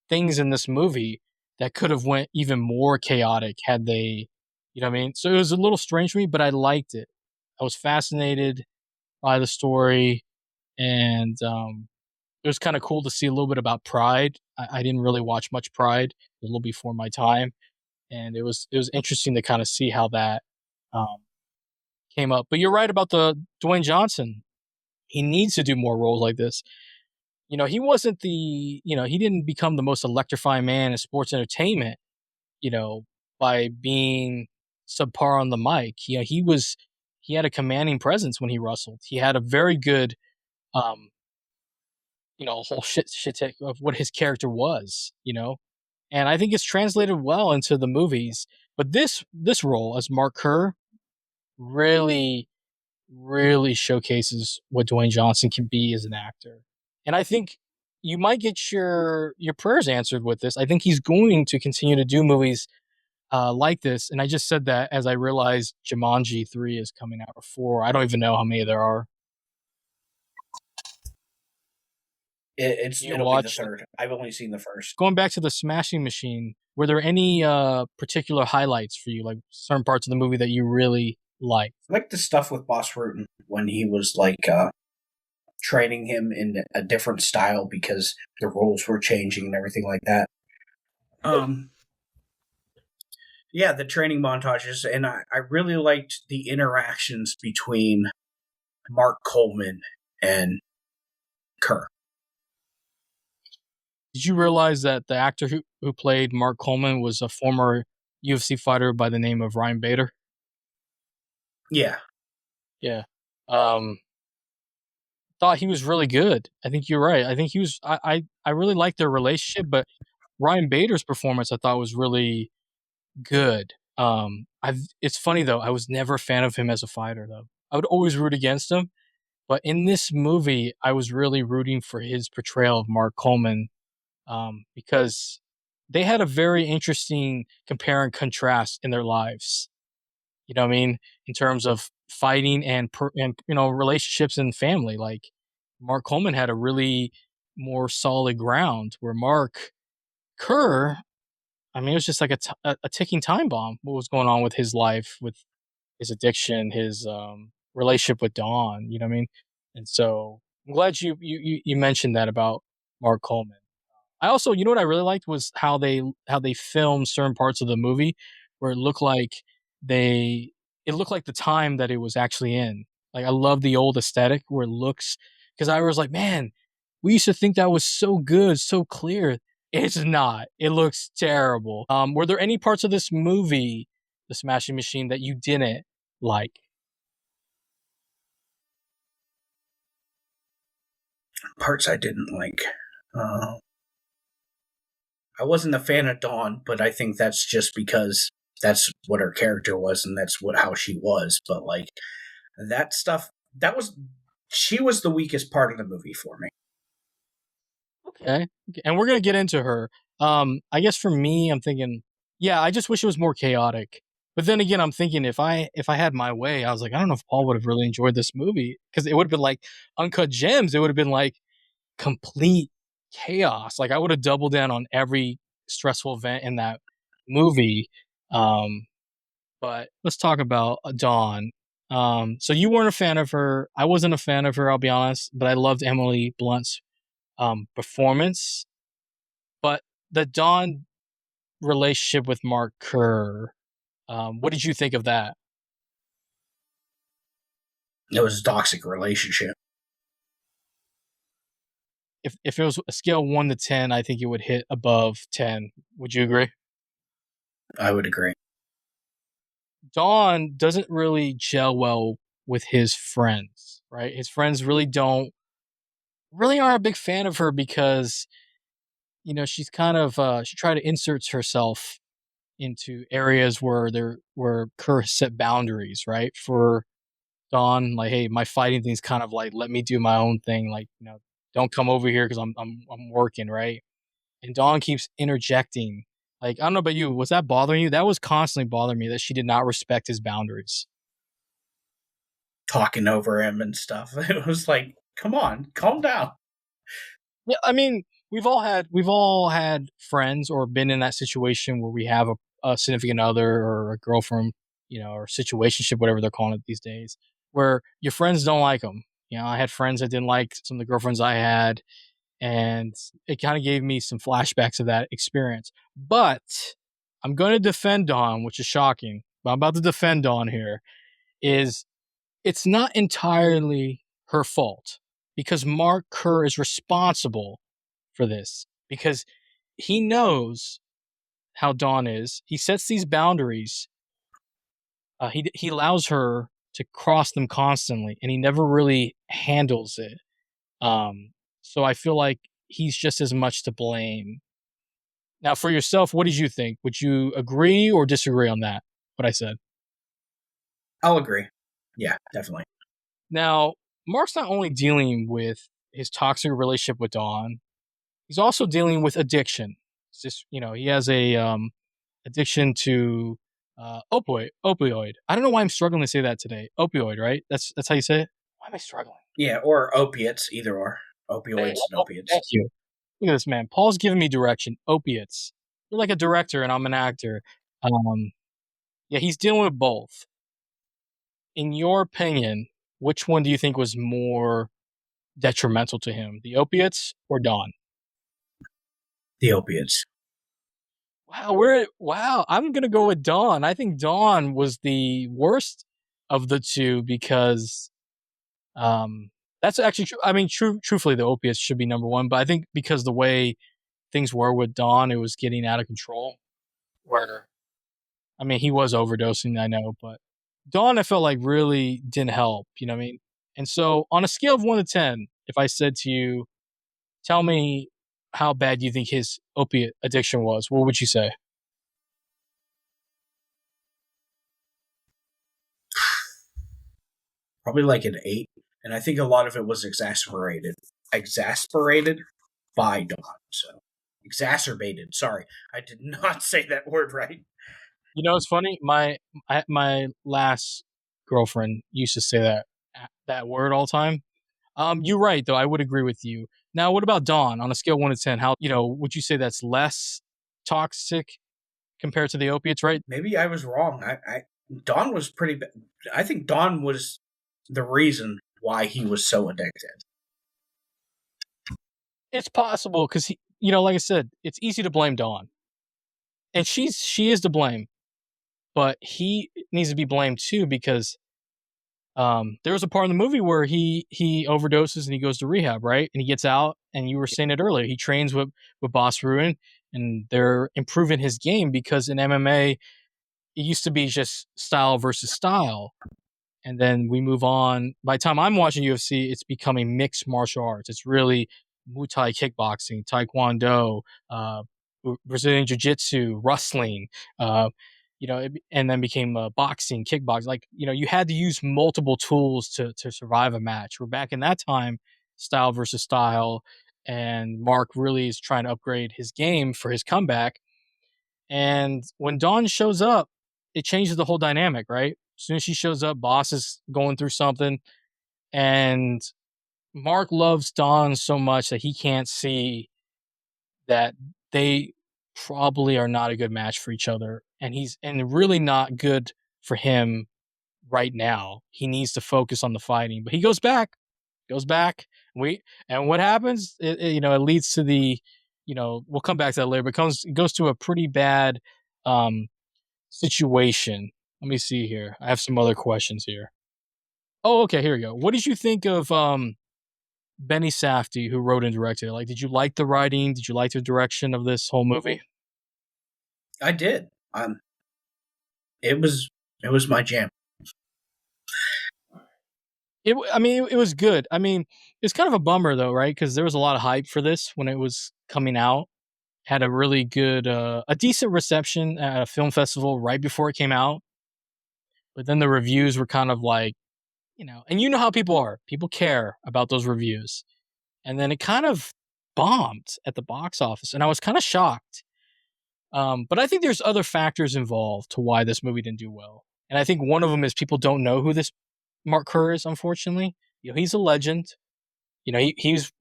things in this movie that could have went even more chaotic had they, you know what I mean? So it was a little strange for me, but I liked it. I was fascinated by the story, and it was kind of cool to see a little bit about Pride. I didn't really watch much Pride; a little before my time, and it was interesting to kind of see how that um, came up. But you're right about the Dwayne Johnson. He needs to do more roles like this. He wasn't he didn't become the most electrifying man in sports entertainment, you know, by being subpar on the mic. He had a commanding presence when he wrestled. He had a very good, um, whole shit take of what his character was. And I think it's translated well into the movies. But this role as Mark Kerr really, really showcases what Dwayne Johnson can be as an actor. And I think you might get your prayers answered with this. I think he's going to continue to do movies like this. And I just said that as I realized Jumanji 3 is coming out, or 4. I don't even know how many there are. It'll be the third. I've only seen the first. Going back to the Smashing Machine, were there any particular highlights for you, like certain parts of the movie that you really liked? I like the stuff with Boss Rutan when he was like training him in a different style because the rules were changing and everything like that. Yeah, the training montages, and I really liked the interactions between Mark Coleman and Kerr. Did you realize that the actor who played Mark Coleman was a former UFC fighter by the name of Ryan Bader? Yeah. Yeah. Um, thought he was really good. I think you're right. I think he was. I really liked their relationship, but Ryan Bader's performance I thought was really good. I've. It's funny though. I was never a fan of him as a fighter though. I would always root against him. But in this movie, I was really rooting for his portrayal of Mark Coleman, because they had a very interesting compare and contrast in their lives. You know what I mean? In terms of fighting and relationships and family. Like Mark Coleman had a really more solid ground, where Mark Kerr, I mean, it was just like a ticking time bomb. What was going on with his life, with his addiction, his relationship with Dawn. You know what I mean? And so I'm glad you mentioned that about Mark Coleman. I also, you know what I really liked was how they filmed certain parts of the movie where they it looked like the time that it was actually in. Like I love the old aesthetic where it looks, because I was like, man, we used to think that was so good, so clear. It's not. It looks terrible. Were there any parts of this movie, The Smashing Machine, that you didn't like? Parts I didn't like. Uh, I wasn't a fan of Dawn, but I think that's just because that's what her character was and that's what how she was. But like that stuff, that was she was the weakest part of the movie for me. Okay. And we're gonna get into her. I guess for me, I'm thinking, yeah, I just wish it was more chaotic. But then again, I'm thinking if I had my way, I was like, I don't know if Paul would have really enjoyed this movie, because it would have been like Uncut Gems. It would have been like complete chaos. Like I would have doubled down on every stressful event in that movie. Um, but let's talk about Dawn. So you weren't a fan of her. I wasn't a fan of her. I'll be honest, but I loved Emily Blunt's performance. But the Dawn relationship with Mark Kerr, what did you think of that? It was a toxic relationship. If it was a scale 1 to 10, I think it would hit above 10. Would you agree? I would agree. Dawn doesn't really gel well with his friends, right? His friends really aren't a big fan of her because she's kind of she tried to insert herself into areas where Kerr set boundaries, right? For Dawn, like, hey, my fighting thing's kind of like, let me do my own thing, like, don't come over here because I'm working, right? And Dawn keeps interjecting. Like, I don't know about you, was that bothering you? That was constantly bothering me, that she did not respect his boundaries. Talking over him and stuff. It was like, come on, calm down. Yeah, I mean, we've all had friends or been in that situation where we have a significant other or a girlfriend, or situationship, whatever they're calling it these days, where your friends don't like them. I had friends that didn't like some of the girlfriends I had, and it kind of gave me some flashbacks of that experience. But I'm going to defend Dawn, which is shocking. But I'm about to defend Dawn here. Is It's not entirely her fault, because Mark Kerr is responsible for this, because he knows how Dawn is. He sets these boundaries. He allows her to cross them constantly, and he never really handles it. So I feel like he's just as much to blame. Now, for yourself, what did you think? Would you agree or disagree on that? What I said. I'll agree. Yeah, definitely. Now, Mark's not only dealing with his toxic relationship with Dawn, he's also dealing with addiction. It's just, he has a addiction to opioid. I don't know why I'm struggling to say that today. Opioid, right? That's how you say it. Why am I struggling? Yeah, or opiates, either or. Hey, Opioids and opiates. thank you. Look at this man. Paul's giving me direction. Opiates. You're like a director, and I'm an actor. Um, yeah, he's dealing with both. In your opinion, which one do you think was more detrimental to him, the opiates or Dawn? The opiates. Wow. I'm gonna go with Dawn. I think Dawn was the worst of the two because that's actually true. I mean, truthfully, the opiates should be number one, but I think because the way things were with Don, it was getting out of control. Where I mean, he was overdosing, I know, but Dawn, I felt like really didn't help. You know what I mean? And so, on a scale of 1 to 10, if I said to you, "Tell me how bad you think his opiate addiction was," what would you say? Probably like an 8. And I think a lot of it was exasperated by Dawn. So exacerbated. Sorry, I did not say that word right. You know, it's funny. My last girlfriend used to say that word all the time. You're right, though. I would agree with you. Now, what about Dawn? On a scale of 1 to 10, how would you say that's less toxic compared to the opiates? Right? Maybe I was wrong. I Dawn was pretty bad. I think Dawn was the reason why he was so addicted. It's possible because like I said, it's easy to blame Dawn, and she is to blame, but he needs to be blamed too because there was a part in the movie where he overdoses and he goes to rehab, right? And he gets out, and you were saying it earlier. He trains with Boss Ruin, and they're improving his game because in MMA it used to be just style versus style, and then we move on. By the time I'm watching UFC, it's becoming mixed martial arts. It's really Muay Thai kickboxing, Taekwondo, Brazilian Jiu Jitsu, wrestling, uh, and then became boxing, kickboxing. Like, you had to use multiple tools to survive a match. Where back in that time, style versus style, and Mark really is trying to upgrade his game for his comeback. And when Dawn shows up, it changes the whole dynamic, right? As soon as she shows up, Boss is going through something, and Mark loves Dawn so much that he can't see that they probably are not a good match for each other, and he's really not good for him right now. He needs to focus on the fighting, but he goes back. And what happens? It leads to the, we'll come back to that later. But it goes to a pretty bad um, situation. Let me see here. I have some other questions here. Oh, okay. Here we go. What did you think of Benny Safdie, who wrote and directed it? Like, did you like the writing? Did you like the direction of this whole movie? I did. It was my jam. I mean, it was good. I mean, it's kind of a bummer though, right? Because there was a lot of hype for this when it was coming out. Had a really good, a decent reception at a film festival right before it came out. But then the reviews were kind of like, and you know how people are. People care about those reviews. And then it kind of bombed at the box office, and I was kind of shocked. But I think there's other factors involved to why this movie didn't do well. And I think one of them is people don't know who this Mark Kerr is, unfortunately. He's a legend. He was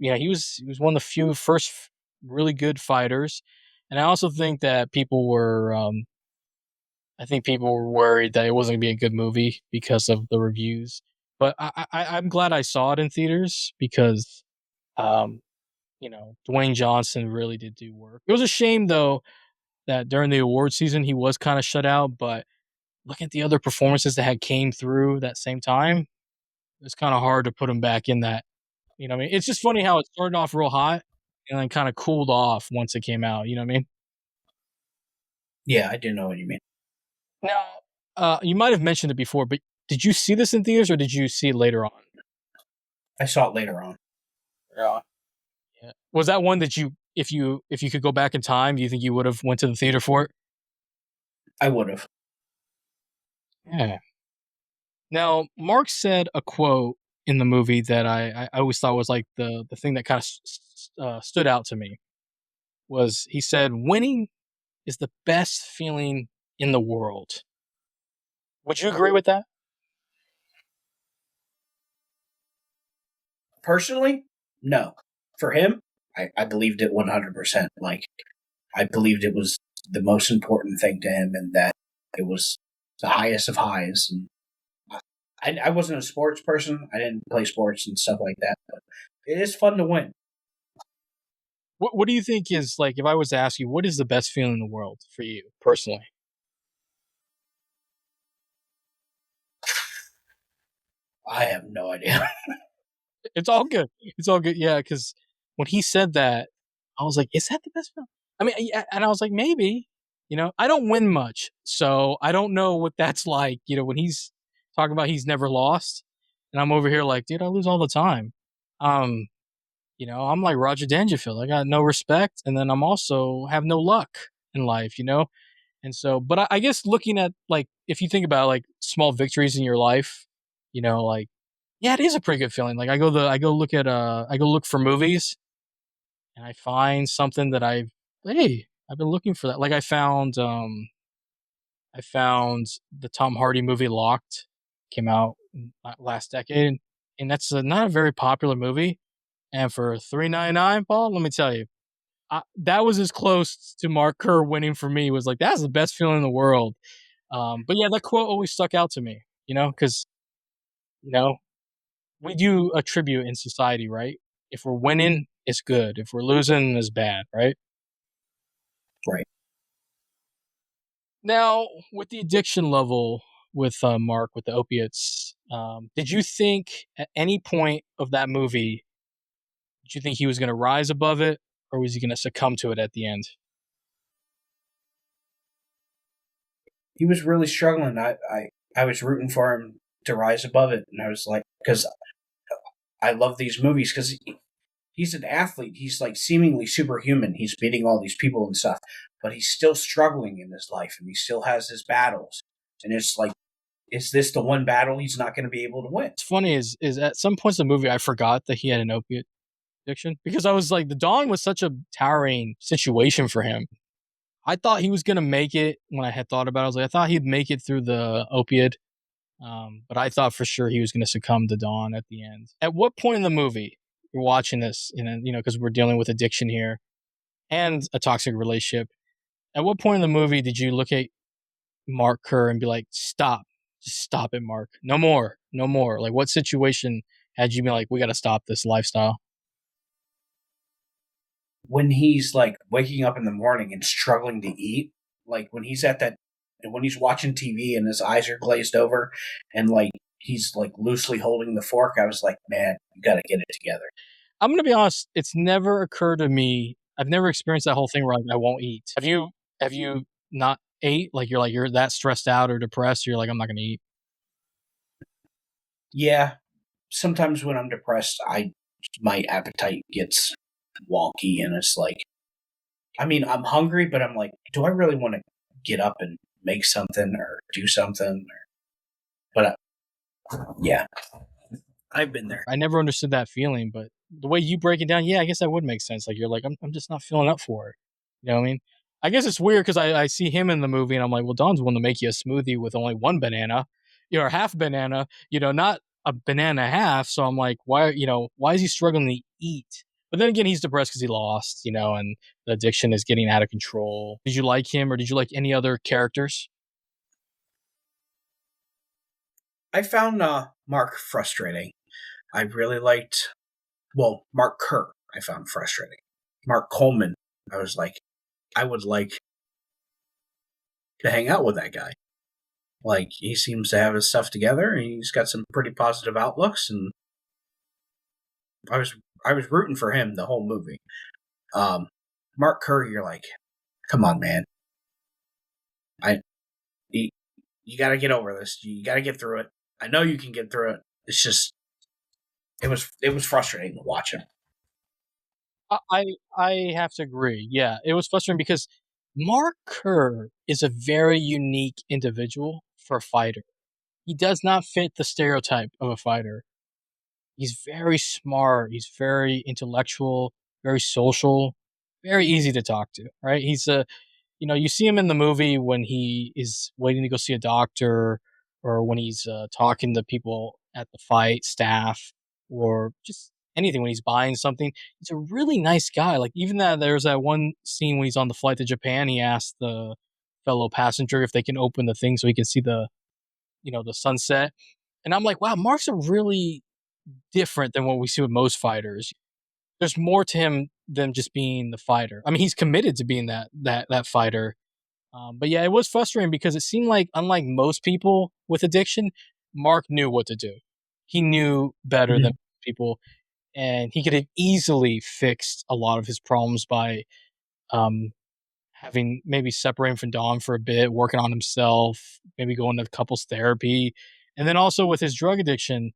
one of the few first really good fighters. And I also think that I think people were worried that it wasn't going to be a good movie because of the reviews. But I'm glad I saw it in theaters because, um, Dwayne Johnson really did do work. It was a shame, though, that during the award season he was kind of shut out. But looking at the other performances that had came through that same time, it's kind of hard to put him back in that. What I mean? It's just funny how it started off real hot and then kind of cooled off once it came out. You know what I mean? Yeah, I do know what you mean. Now, you might have mentioned it before, but did you see this in theaters or did you see it later on? I saw it later on. Yeah. Yeah. Was that one that if you could go back in time, do you think you would have went to the theater for it? I would have. Yeah. Now, Mark said a quote in the movie that I always thought was like the thing that kind of stood out to me was he said, "Winning is the best feeling in the world." Would you agree with that? Personally, no. For him, I believed it 100%. Like, I believed it was the most important thing to him and that it was the highest of highs. And I wasn't a sports person. I didn't play sports and stuff like that. But it is fun to win. What do you think is like if I was to ask you what is the best feeling in the world for you personally? I have no idea. It's all good. It's all good. Yeah, because when he said that, I was like, is that the best film? I mean, and I was like, maybe. I don't win much, so I don't know what that's like. When he's talking about he's never lost, and I'm over here like, dude, I lose all the time. I'm like Roger Dangerfield. I got no respect, and then I'm also have no luck in life. And so, but I guess looking at like if you think about like small victories in your life, like yeah, it is a pretty good feeling. Like I go look for movies, and I find something that I've been looking for that. Like I found the Tom Hardy movie Locked, came out last decade, and that's not a very popular movie. And for $3.99, Paul, let me tell you, that was as close to Mark Kerr winning for me. Was like that's the best feeling in the world. But yeah, that quote always stuck out to me. Because you know we do attribute in society, right? If we're winning, it's good. If we're losing, it's bad, right? Right. Now, with the addiction level with Mark with the opiates, did you think at any point of that movie, did you think he was going to rise above it, or was he going to succumb to it at the end? He was really struggling. I was rooting for him to rise above it, and I was like, because I love these movies because he's an athlete. He's like seemingly superhuman. He's beating all these people and stuff, but he's still struggling in his life, and he still has his battles. And it's like, is this the one battle he's not going to be able to win? What's funny is at some points in the movie I forgot that he had an opiate addiction because I was like, the Dawn was such a towering situation for him. I thought he was gonna make it when I had thought about it. I was like, I thought he'd make it through the opiate, but I thought for sure he was gonna succumb to Dawn at the end. At what point in the movie you're watching this, because we're dealing with addiction here and a toxic relationship? At what point in the movie did you look at Mark Kerr and be like, stop, just stop it, Mark, no more, no more? Like, what situation had you been like, we got to stop this lifestyle? When he's like waking up in the morning and struggling to eat, like when he's when he's watching TV and his eyes are glazed over and like he's like loosely holding the fork, I was like, man, you got to get it together. I'm gonna be honest. It's never occurred to me. I've never experienced that whole thing where I won't eat. Have you? Have you not ate? Like you're that stressed out or depressed. You're like, I'm not gonna eat. Yeah, sometimes when I'm depressed, my appetite gets wonky, and it's like, I mean, I'm hungry, but I'm like, do I really want to get up and make something or do something? But yeah, I've been there. I never understood that feeling, but the way you break it down, yeah, I guess that would make sense. Like you're like, I'm just not feeling up for it. You know what I mean? I guess it's weird because I see him in the movie and I'm like, well, Don's willing to make you a smoothie with only one banana, or half banana, not a banana half. So I'm like, why is he struggling to eat? But then again, he's depressed because he lost, and the addiction is getting out of control. Did you like him or did you like any other characters? I found Mark frustrating. I really liked, Mark Kerr, I found frustrating. Mark Coleman, I was like, I would like to hang out with that guy. Like, he seems to have his stuff together, and he's got some pretty positive outlooks, and I was rooting for him the whole movie. Mark Kerr, you're like, come on, man. You got to get over this. You got to get through it. I know you can get through it. It's just, it was frustrating to watch him. I have to agree. Yeah, it was frustrating because Mark Kerr is a very unique individual for a fighter. He does not fit the stereotype of a fighter. He's very smart. He's very intellectual, very social, very easy to talk to. Right? You see him in the movie when he is waiting to go see a doctor, or when he's talking to people at the fight staff, or just anything when he's buying something. He's a really nice guy. Like even there's that one scene when he's on the flight to Japan. He asked the fellow passenger if they can open the thing so he can see the sunset. And I'm like, wow, Mark's a really different than what we see with most fighters. There's more to him than just being the fighter. I mean, he's committed to being that fighter. But yeah, it was frustrating because it seemed like, unlike most people with addiction, Mark knew what to do. He knew better than people, and he could have easily fixed a lot of his problems by um, having maybe separating from Dom for a bit, working on himself, maybe going to couples therapy, and then also with his drug addiction,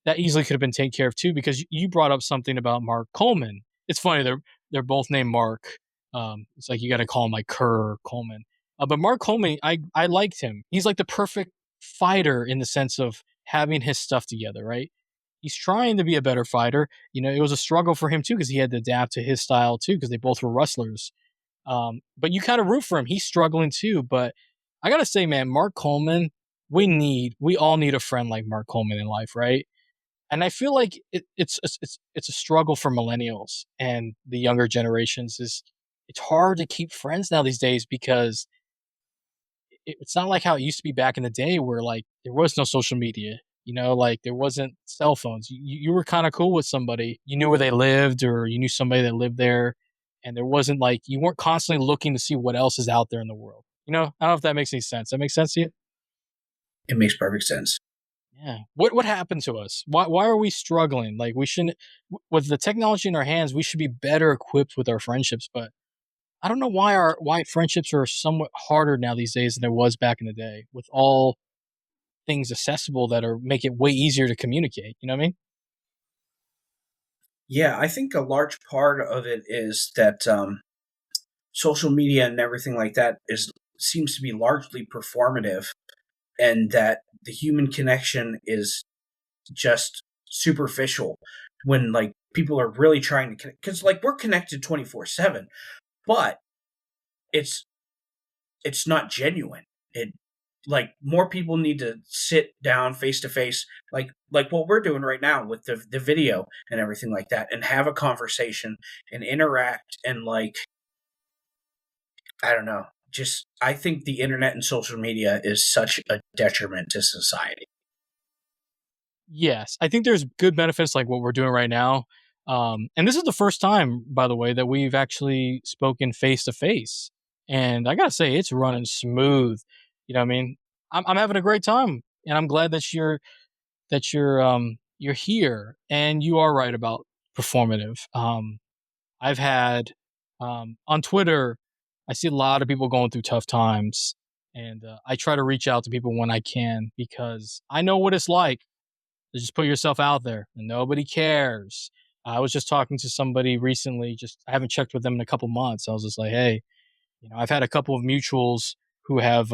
that easily could have been taken care of too. Because you brought up something about Mark Coleman. It's funny they're both named Mark. It's like you got to call him like Kerr or Coleman. But Mark Coleman, I liked him. He's like the perfect fighter in the sense of having his stuff together, right? He's trying to be a better fighter. You know, it was a struggle for him too because he had to adapt to his style too because they both were wrestlers. But you kind of root for him. He's struggling too. But I gotta say, man, Mark Coleman, we all need a friend like Mark Coleman in life, right? And I feel like it's a struggle for millennials and the younger generations. Is it's hard to keep friends now these days because it's not like how it used to be back in the day where like there was no social media. You know, like there wasn't cell phones. You were kind of cool with somebody. You knew where they lived, or you knew somebody that lived there, and there wasn't like you weren't constantly looking to see what else is out there in the world. You know, I don't know if that makes any sense. That makes sense to you? It makes perfect sense. Yeah. What happened to us? Why are we struggling? Like we shouldn't with the technology in our hands, we should be better equipped with our friendships, but I don't know why friendships are somewhat harder now these days than it was back in the day with all things accessible that are make it way easier to communicate. You know what I mean? Yeah, I think a large part of it is that social media and everything like that is seems to be largely performative, and that the human connection is just superficial when like people are really trying to connect, because like we're connected 24/7, but it's it's not genuine. It like more people need to sit down face to face, like what we're doing right now with the video and everything like that, and have a conversation and interact, and like I don't know, just I think the internet and social media is such a detriment to society. Yes, I think there's good benefits like what we're doing right now. And this is the first time, by the way, that we've actually spoken face to face. And I gotta say, it's running smooth. You know what I mean? I'm having a great time, and I'm glad that you're here. And you are right about performative. I've had on Twitter, I see a lot of people going through tough times, and I try to reach out to people when I can because I know what it's like to just put yourself out there and nobody cares. I was just talking to somebody recently, just I haven't checked with them in a couple months. I was just like, hey, I've had a couple of mutuals who have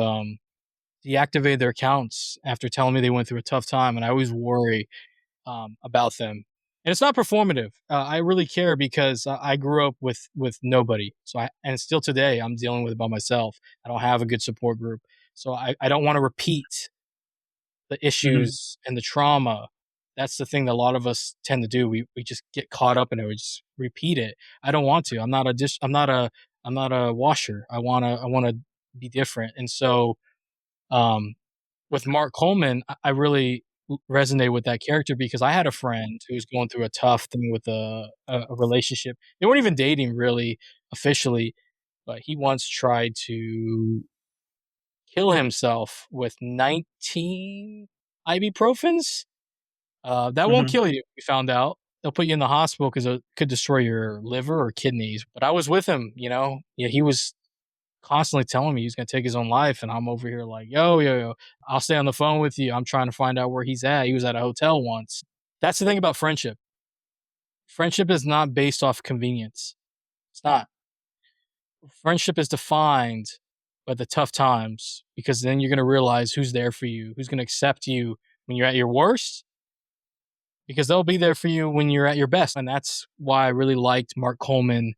deactivated their accounts after telling me they went through a tough time, and I always worry about them. And it's not performative. I really care because I grew up with nobody, and still today I'm dealing with it by myself. I don't have a good support group, so I don't want to repeat the Hmm. issues and the trauma. That's the thing that a lot of us tend to do. We just get caught up in it. We just repeat it. I don't want to. I'm not a washer. I wanna be different. And so um with Mark Coleman, I really resonate with that character because I had a friend who was going through a tough thing with a relationship. They weren't even dating really officially, but he once tried to kill himself with 19 ibuprofens. That won't Hmm. kill you, we found out. They'll put you in the hospital because it could destroy your liver or kidneys. But I was with him, you know? Yeah, he was constantly telling me he was going to take his own life. And I'm over here like, yo, I'll stay on the phone with you. I'm trying to find out where he's at. He was at a hotel once. That's the thing about friendship. Friendship is not based off convenience. It's not. Friendship is defined by the tough times because then you're going to realize who's there for you, who's going to accept you when you're at your worst, because they'll be there for you when you're at your best. And that's why I really liked Mark Coleman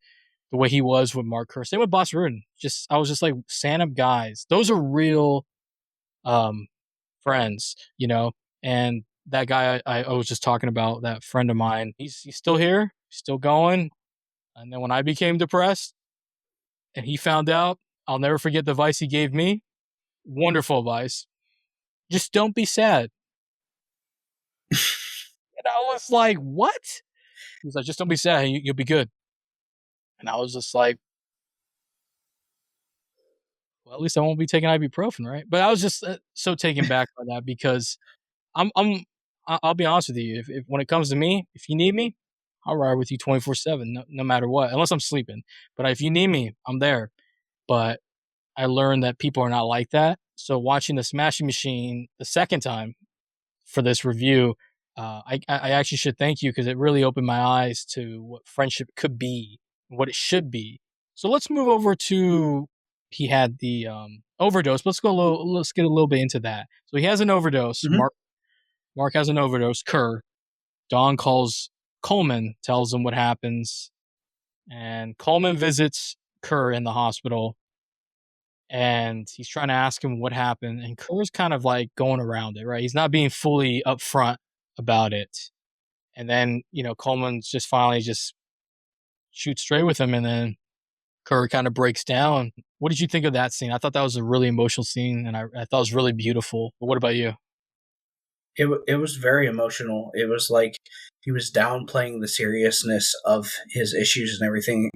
the way he was with Mark Kerr. Same with Boss Rudin. I was just like stand up guys. Those are real um, friends, you know. And that guy I was just talking about, that friend of mine, he's still here, still going. And then when I became depressed and he found out, I'll never forget the advice he gave me. Wonderful advice. Just don't be sad. And I was like, what? He's like, just don't be sad. You'll be good. And I was just like, well, at least I won't be taking ibuprofen, right? But I was just so taken back by that because I'm I'll be honest with you. If when it comes to me, if you need me, I'll ride with you 24/7, no matter what, unless I'm sleeping. But if you need me, I'm there. But I learned that people are not like that. So watching the Smashing Machine the second time for this review, I actually should thank you because it really opened my eyes to what friendship could be, what it should be. So let's move over to he had the overdose. Let's get a little bit into that. So he has an overdose. Mm-hmm. Mark has an overdose. Kerr. Don calls Coleman, tells him what happens, and Coleman visits Kerr in the hospital, and he's trying to ask him what happened, and Kerr's kind of like going around it, right? He's not being fully upfront about it. And then, Coleman's just finally just shoots straight with him, and then Kerr kind of breaks down. What did you think of that scene? I thought that was a really emotional scene, and I thought it was really beautiful. But what about you? It was very emotional. It was like he was downplaying the seriousness of his issues and everything.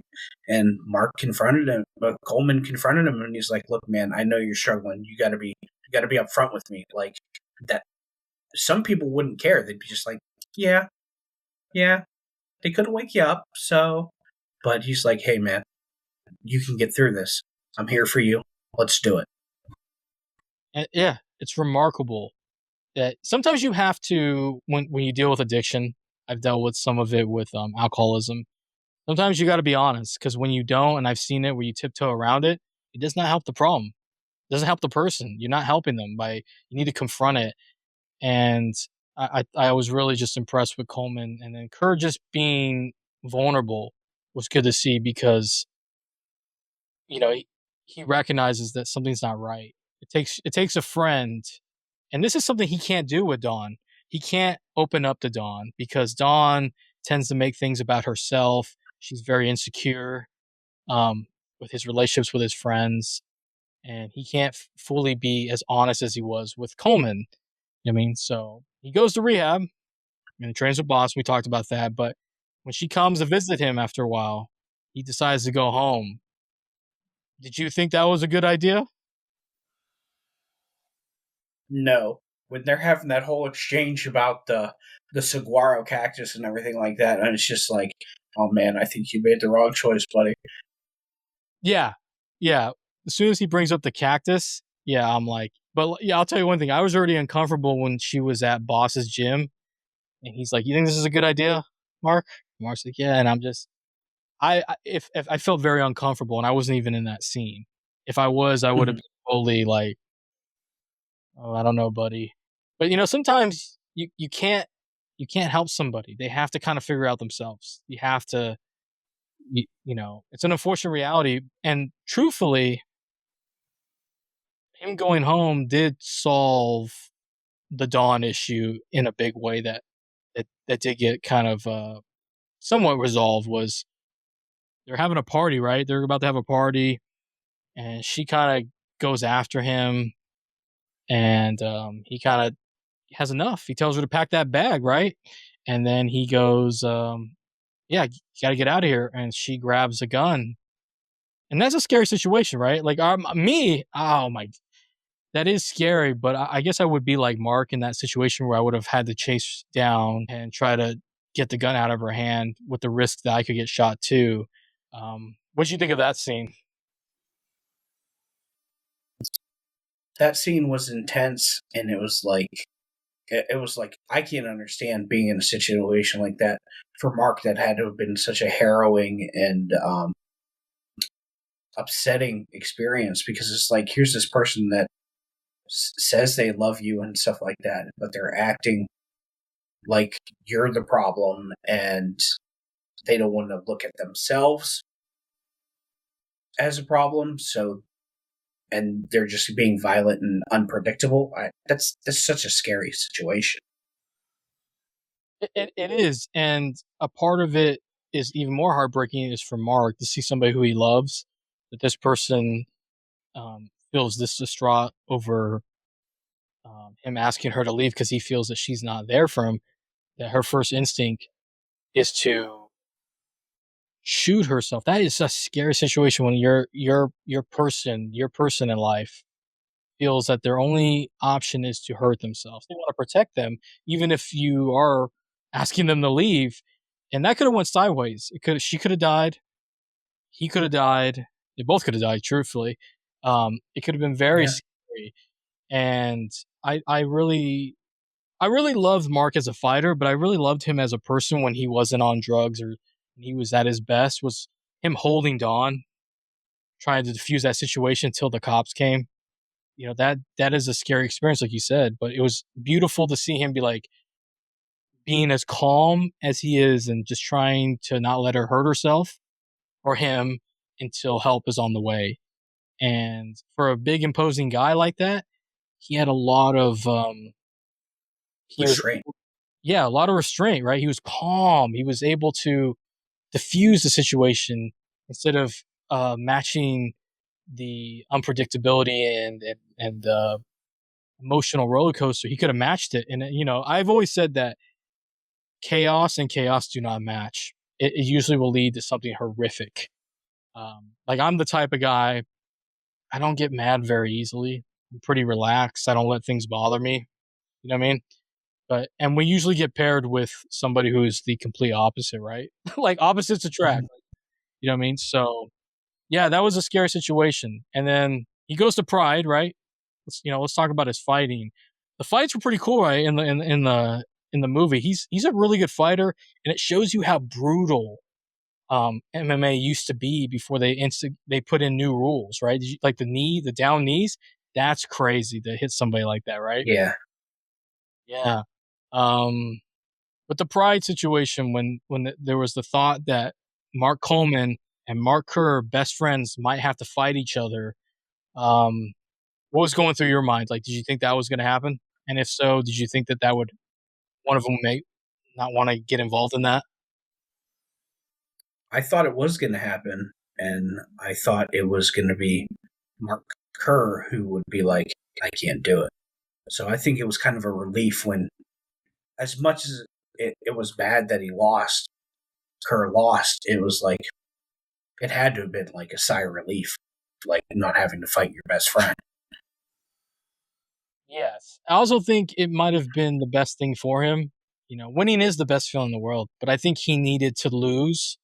And Mark confronted him, but Coleman confronted him, and he's like, "Look, man, I know you're struggling. You got to be upfront with me. Like that. Some people wouldn't care. They'd be just like, yeah, yeah, they couldn't wake you up. So, but he's like, hey, man, you can get through this. I'm here for you. Let's do it." And yeah, it's remarkable that sometimes you have to when you deal with addiction. I've dealt with some of it with alcoholism. Sometimes you got to be honest because when you don't, and I've seen it where you tiptoe around it, it does not help the problem. It doesn't help the person. You're not helping them by you need to confront it. And I was really just impressed with Coleman, and then Kerr just being vulnerable was good to see because he recognizes that something's not right. It takes a friend, and this is something he can't do with Dawn. He can't open up to Dawn because Dawn tends to make things about herself. She's very insecure with his relationships with his friends, and he can't fully be as honest as he was with Coleman. You know what I mean? So he goes to rehab and he trains with Boss. We talked about that, but when she comes to visit him after a while, he decides to go home. Did you think that was a good idea? No, when they're having that whole exchange about the saguaro cactus and everything like that, and it's just like, oh man, I think you made the wrong choice, buddy. Yeah, yeah. As soon as he brings up the cactus, yeah, I'm like, but yeah, I'll tell you one thing. I was already uncomfortable when she was at Boss's gym, and he's like, "You think this is a good idea, Mark?" Mark's like, "Yeah," and I'm just, if I felt very uncomfortable, and I wasn't even in that scene. If I was, I would have Mhm. been totally like, "Oh, I don't know, buddy." But sometimes you can't help somebody. They have to kind of figure out themselves. You have to, it's an unfortunate reality. And truthfully, him going home did solve the Dawn issue in a big way that did get kind of somewhat resolved. Was they're having a party, right? They're about to have a party, and she kind of goes after him, and he kind of has enough. He tells her to pack that bag, right? And then he goes, "Yeah, you got to get out of here." And she grabs a gun, and that's a scary situation, right? Like me, oh my, that is scary. But I guess I would be like Mark in that situation where I would have had to chase down and try to get the gun out of her hand with the risk that I could get shot too. What do you think of that scene? That scene was intense, and it was like I can't understand being in a situation like that for Mark. That had to have been such a harrowing and upsetting experience because it's like here's this person that says they love you and stuff like that, but they're acting like you're the problem, and they don't want to look at themselves as a problem. So, and they're just being violent and unpredictable. That's such a scary situation. It is, and a part of it is even more heartbreaking is for Mark to see somebody who he loves that this person feels this distraught over him asking her to leave because he feels that she's not there for him. That her first instinct is to shoot herself. That is a scary situation when your person in life feels that their only option is to hurt themselves. They want to protect them, even if you are asking them to leave. and that could have went sideways. She could have died. He could have died. They both could have died. Truthfully, it could have been very Yeah. scary. And I really loved Mark as a fighter, but I really loved him as a person when he wasn't on drugs or when he was at his best. Was him holding Dawn, trying to defuse that situation until the cops came. That is a scary experience, like you said. But it was beautiful to see him be like being as calm as he is and just trying to not let her hurt herself or him until help is on the way. And for a big imposing guy like that, he had a lot of he was Restraint. yeah, a lot of restraint, right? He was calm. He was able to diffuse the situation instead of matching the unpredictability and emotional roller coaster. He could have matched it. And I've always said that chaos and chaos do not match. It usually will lead to something horrific. Like I'm the type of guy, I don't get mad very easily. I'm pretty relaxed. I don't let things bother me. You know what I mean? And we usually get paired with somebody who is the complete opposite, right? Like opposites attract. You know what I mean? So yeah, that was a scary situation. And then he goes to Pride, right? Let's talk about his fighting. The fights were pretty cool, right? In the movie, he's a really good fighter, and it shows you how brutal MMA used to be before they put in new rules, right? Like the down knees, that's crazy to hit somebody like that, right? Yeah. Yeah. Um, but the Pride situation, when there was the thought that Mark Coleman and Mark Kerr, best friends, might have to fight each other. What was going through your mind? Like, did you think that was going to happen? And if so, did you think that would one of them may not want to get involved in that? I thought it was going to happen, and I thought it was going to be Mark Kerr who would be like, I can't do it. So I think it was kind of a relief when, as much as it was bad that Kerr lost, it was like, it had to have been like a sigh of relief, like not having to fight your best friend. Yes. I also think it might have been the best thing for him. Winning is the best feeling in the world, but I think he needed to lose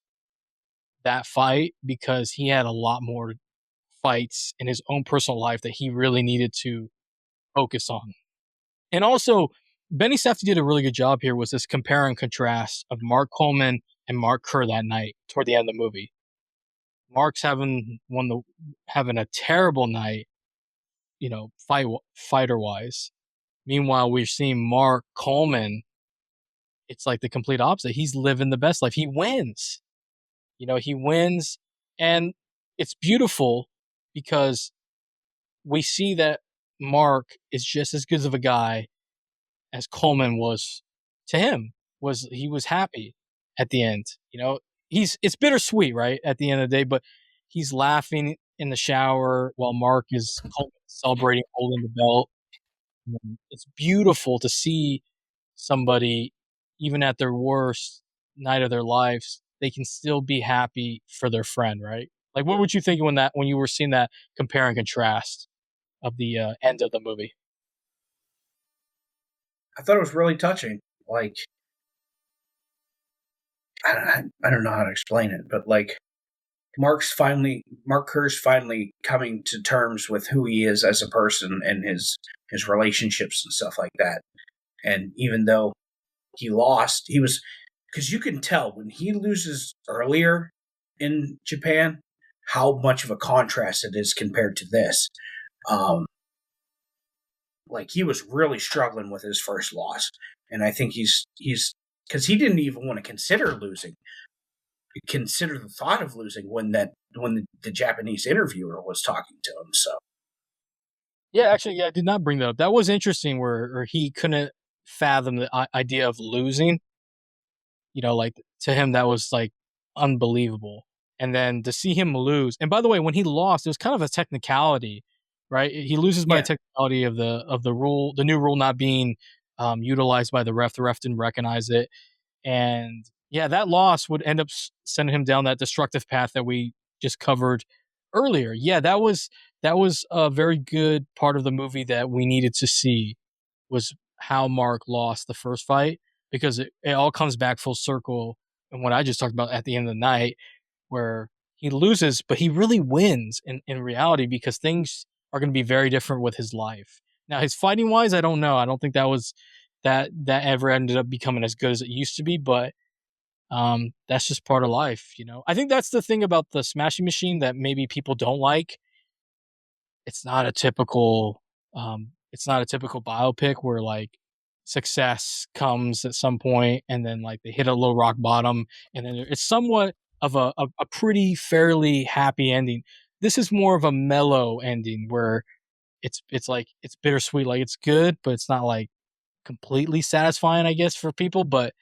that fight because he had a lot more fights in his own personal life that he really needed to focus on. And also, Benny Safdie did a really good job here was this compare and contrast of Mark Coleman and Mark Kerr that night toward the end of the movie. Mark's having a terrible night, fighter wise. Meanwhile, we're seeing Mark Coleman. It's like the complete opposite. He's living the best life. He wins. He wins, and it's beautiful because we see that Mark is just as good of a guy as Coleman was to him. He was happy at the end. It's bittersweet, right? At the end of the day, but he's laughing in the shower while Mark is celebrating holding the belt. It's beautiful to see somebody, even at their worst night of their lives, they can still be happy for their friend, right? Like, what would you think when you were seeing that compare and contrast of the end of the movie? I thought it was really touching. Like, I don't know how to explain it, but like Mark Kerr's finally coming to terms with who he is as a person and his relationships and stuff like that. And even though he lost, he was, because you can tell when he loses earlier in Japan how much of a contrast it is compared to this. Like he was really struggling with his first loss, and I think he's because he didn't even want to consider the thought of losing when the Japanese interviewer was talking to him. So Yeah, actually, yeah, I did not bring that up. That was interesting where he couldn't fathom the idea of losing. Like to him, that was like unbelievable. And then to see him lose, and by the way, when he lost, it was kind of a technicality, right? He loses by a yeah, technicality of the rule, the new rule not being utilized by the ref. The ref didn't recognize it, and yeah, that loss would end up sending him down that destructive path that we just covered earlier. Yeah, that was a very good part of the movie that we needed to see was how Mark lost the first fight because it all comes back full circle and what I just talked about at the end of the night, where he loses, but he really wins in reality because things are going to be very different with his life. Now, his fighting wise, I don't know. I don't think that ever ended up becoming as good as it used to be, but that's just part of life, you know. I think that's the thing about the Smashing Machine that maybe people don't like. It's not a typical it's not a typical biopic where like success comes at some point and then like they hit a low rock bottom and then it's somewhat of a pretty fairly happy ending. This is more of a mellow ending where it's like it's bittersweet, like it's good, but it's not like completely satisfying, I guess, for people. But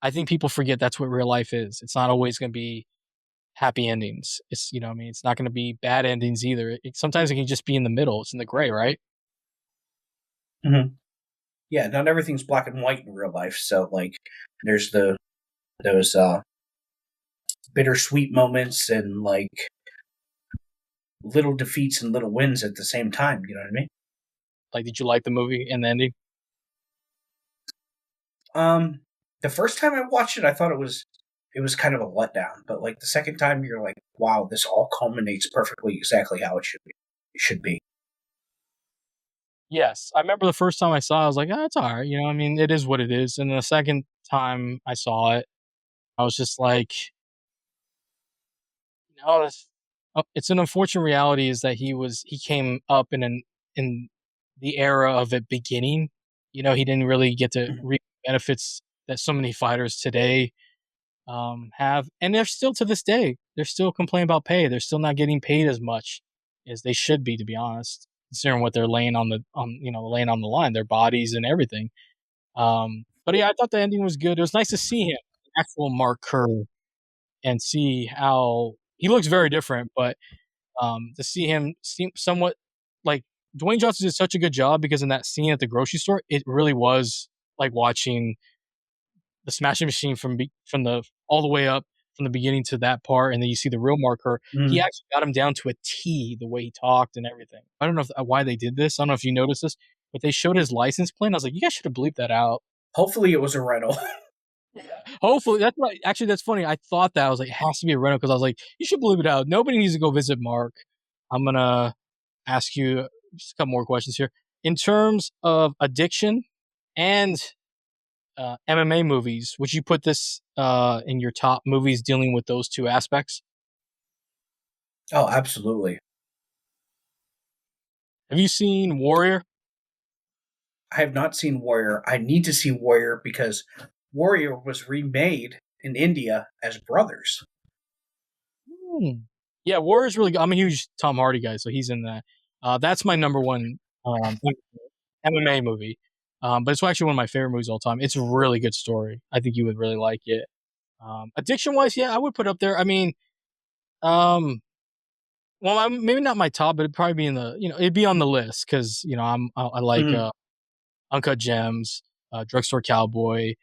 I think people forget that's what real life is. It's not always going to be happy endings. It's, you know, what I mean, it's not going to be bad endings either. Sometimes it can just be in the middle. It's in the gray, right? Mhm. Yeah, not everything's black and white in real life. So like, there's those bittersweet moments and like little defeats and little wins at the same time. You know what I mean? Like, did you like the movie and the ending? Um, the first time I watched it, I thought it was kind of a letdown. But like the second time, you're like, wow, this all culminates perfectly, exactly how it should be. It should be. Yes, I remember the first time I saw it, I was like, "Oh, it's alright," you know, I mean, it is what it is, and the second time I saw it, I was just like, you know, it's an unfortunate reality is that he came up in the era of it beginning, you know, he didn't really get to Mhm. reap benefits that so many fighters today, have, and they're still to this day, they're still complaining about pay, they're still not getting paid as much as they should be, to be honest, considering what they're laying laying on the line, their bodies and everything. But yeah, I thought the ending was good. It was nice to see him, actual Mark Kerr, and see how he looks very different. But to see him seem somewhat like Dwayne Johnson did such a good job because in that scene at the grocery store, it really was like watching the Smashing Machine from the all the way up from the beginning to that part, and then you see the real Mark Kerr. He Mhm. actually got him down to a T, the way he talked and everything. I don't know why they did this. I don't know if you noticed this, but they showed his license plane. I was like, you guys should have bleeped that out. Hopefully, it was a rental. Hopefully, that's what. Actually, that's funny. I thought that I was like, it has to be a rental because I was like, you should believe it out. Nobody needs to go visit Mark. I'm gonna ask you just a couple more questions here. In terms of addiction and MMA movies, would you put this in your top movies dealing with those two aspects? Oh, absolutely. Have you seen Warrior? I have not seen Warrior. I need to see Warrior because Warrior was remade in India as Brothers. Hmm. Yeah, Warrior's really good. I'm a huge Tom Hardy guy, so he's in that. That's my number one MMA movie. But it's actually one of my favorite movies of all time. It's a really good story. I think you would really like it. Addiction wise, yeah, I would put up there. I mean, um, well, maybe not my top, but it'd probably be in the, you know, it'd be on the list because you know I like Mhm. Uncut Gems, Drugstore Cowboy,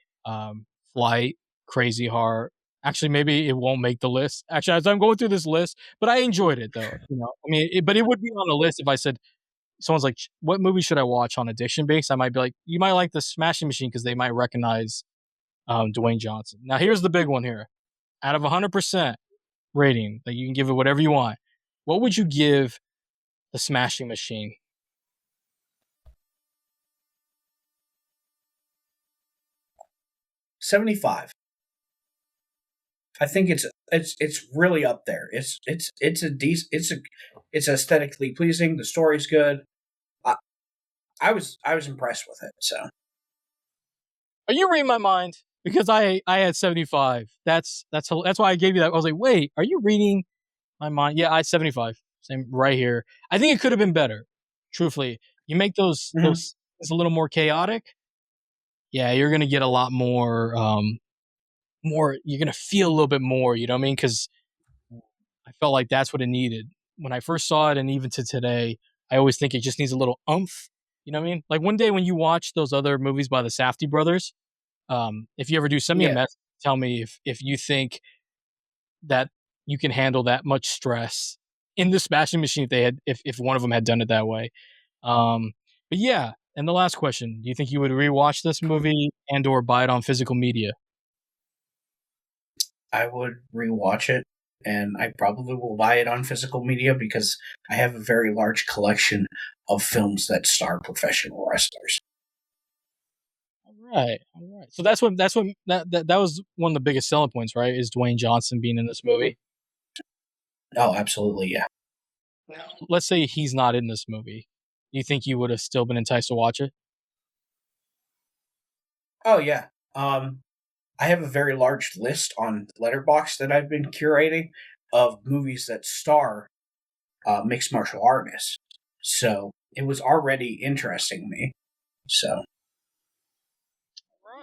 Flight, Crazy Heart. Actually, maybe it won't make the list. Actually, as I'm going through this list, but I enjoyed it though. You know, I mean, but it would be on the list if I said someone's like, "What movie should I watch on addiction base?" I might be like, "You might like the Smashing Machine because they might recognize Dwayne Johnson." Now, here's the big one here. Out of 100% rating, that you can give it whatever you want, what would you give the Smashing Machine? 75. I think it's really up there. It's a decent it's aesthetically pleasing. The story's good. I, I was impressed with it. So Are you reading my mind? Because I had 75. That's why I gave you that. I was like, wait, are you reading my mind? Yeah, I had 75. Same right here. I think it could have been better. Truthfully, you make mhm. those it's a little more chaotic. Yeah, you're gonna get a lot more. More. You're gonna feel a little bit more. You know what I mean? Because I felt like that's what it needed when I first saw it, and even to today, I always think it just needs a little oomph. You know what I mean? Like one day when you watch those other movies by the Safdie brothers, if you ever do, send me a Yeah, message. Tell me if you think that you can handle that much stress in the Smashing Machine if one of them had done it that way. Um, but yeah, and the last question: do you think you would rewatch this movie and or buy it on physical media? I would rewatch it, and I probably will buy it on physical media because I have a very large collection of films that star professional wrestlers. All right. So that was one of the biggest selling points, right? Is Dwayne Johnson being in this movie? Oh, absolutely, yeah. Now, let's say he's not in this movie. Do you think you would have still been enticed to watch it? Oh, yeah. I have a very large list on Letterboxd that I've been curating of movies that star mixed martial artists. So it was already interesting me. So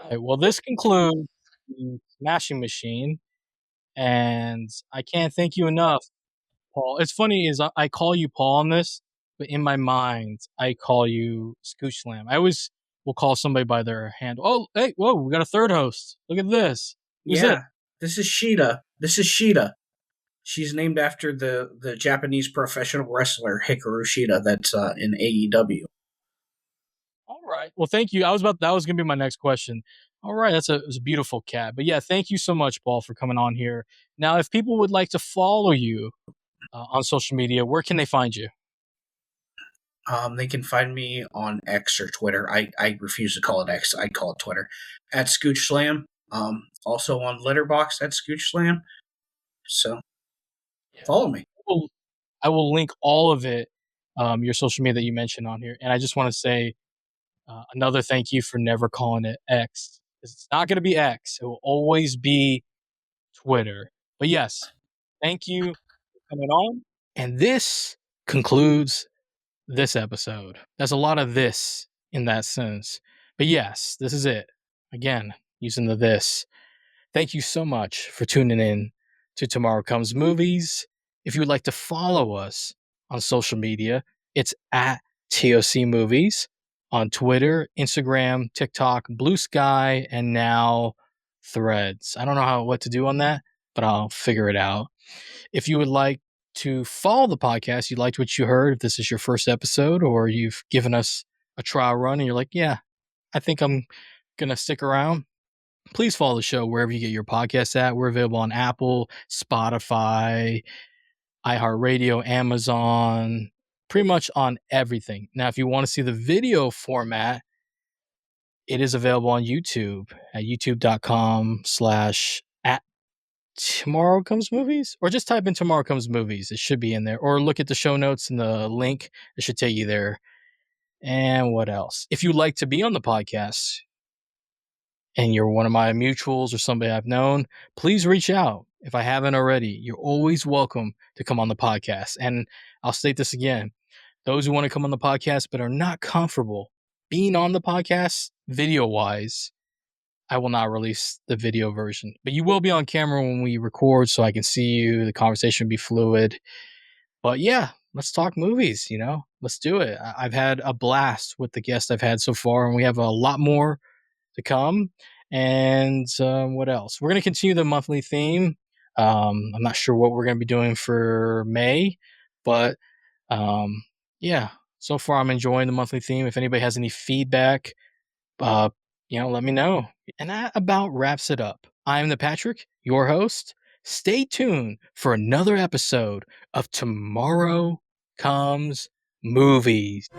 All right. Well, this concludes the Smashing Machine, and I can't thank you enough, Paul. It's funny is I call you Paul on this, but in my mind I call you ScoochSlam. I always will call somebody by their handle. Oh, hey, whoa, we got a third host. Look at this. Who's it? yeah, this is Sheeta. This is Sheeta. She's named after the Japanese professional wrestler Hikaru Shida that's in AEW. All right. Well, thank you. That was gonna be my next question. All right, it's a beautiful cat. But yeah, thank you so much, Paul, for coming on here. Now, if people would like to follow you on social media, where can they find you? They can find me on X or Twitter. I refuse to call it X. I call it Twitter at ScoochSlam. Also on Letterboxd at ScoochSlam. So follow me. Well, I will link all of it, your social media that you mentioned on here. And I just want to say another thank you for never calling it X. It's not going to be X. It will always be Twitter. But yes, thank you for coming on. And this concludes this episode. There's a lot of this in that sentence. But yes, this is it. Again, using the this. Thank you so much for tuning in to Tomorrow Comes Movies. If you would like to follow us on social media, it's at TOC Movies on Twitter, Instagram, TikTok, Blue Sky, and now Threads. I don't know what to do on that, but I'll figure it out. If you would like to follow the podcast, you liked what you heard, if this is your first episode or you've given us a trial run and you're like, yeah, I think I'm going to stick around, please follow the show wherever you get your podcasts at. We're available on Apple, Spotify, iHeartRadio, Amazon, pretty much on everything. Now, if you want to see the video format, it is available on YouTube at youtube.com/ at Tomorrow Comes Movies, or just type in Tomorrow Comes Movies. It should be in there, or look at the show notes and the link. It should take you there. And what else? If you'd like to be on the podcast, and you're one of my mutuals or somebody I've known, please reach out. If I haven't already, you're always welcome to come on the podcast. And I'll state this again. Those who want to come on the podcast but are not comfortable being on the podcast video wise, I will not release the video version. But you will be on camera when we record so I can see you. The conversation will be fluid. But yeah, let's talk movies, Let's do it. I've had a blast with the guests I've had so far, and we have a lot more to come. And what else? We're going to continue the monthly theme. I'm not sure what we're going to be doing for May, but yeah, so far I'm enjoying the monthly theme. If anybody has any feedback, let me know. And that about wraps it up. I'm the Patrick, your host. Stay tuned for another episode of Tomorrow Comes Movies.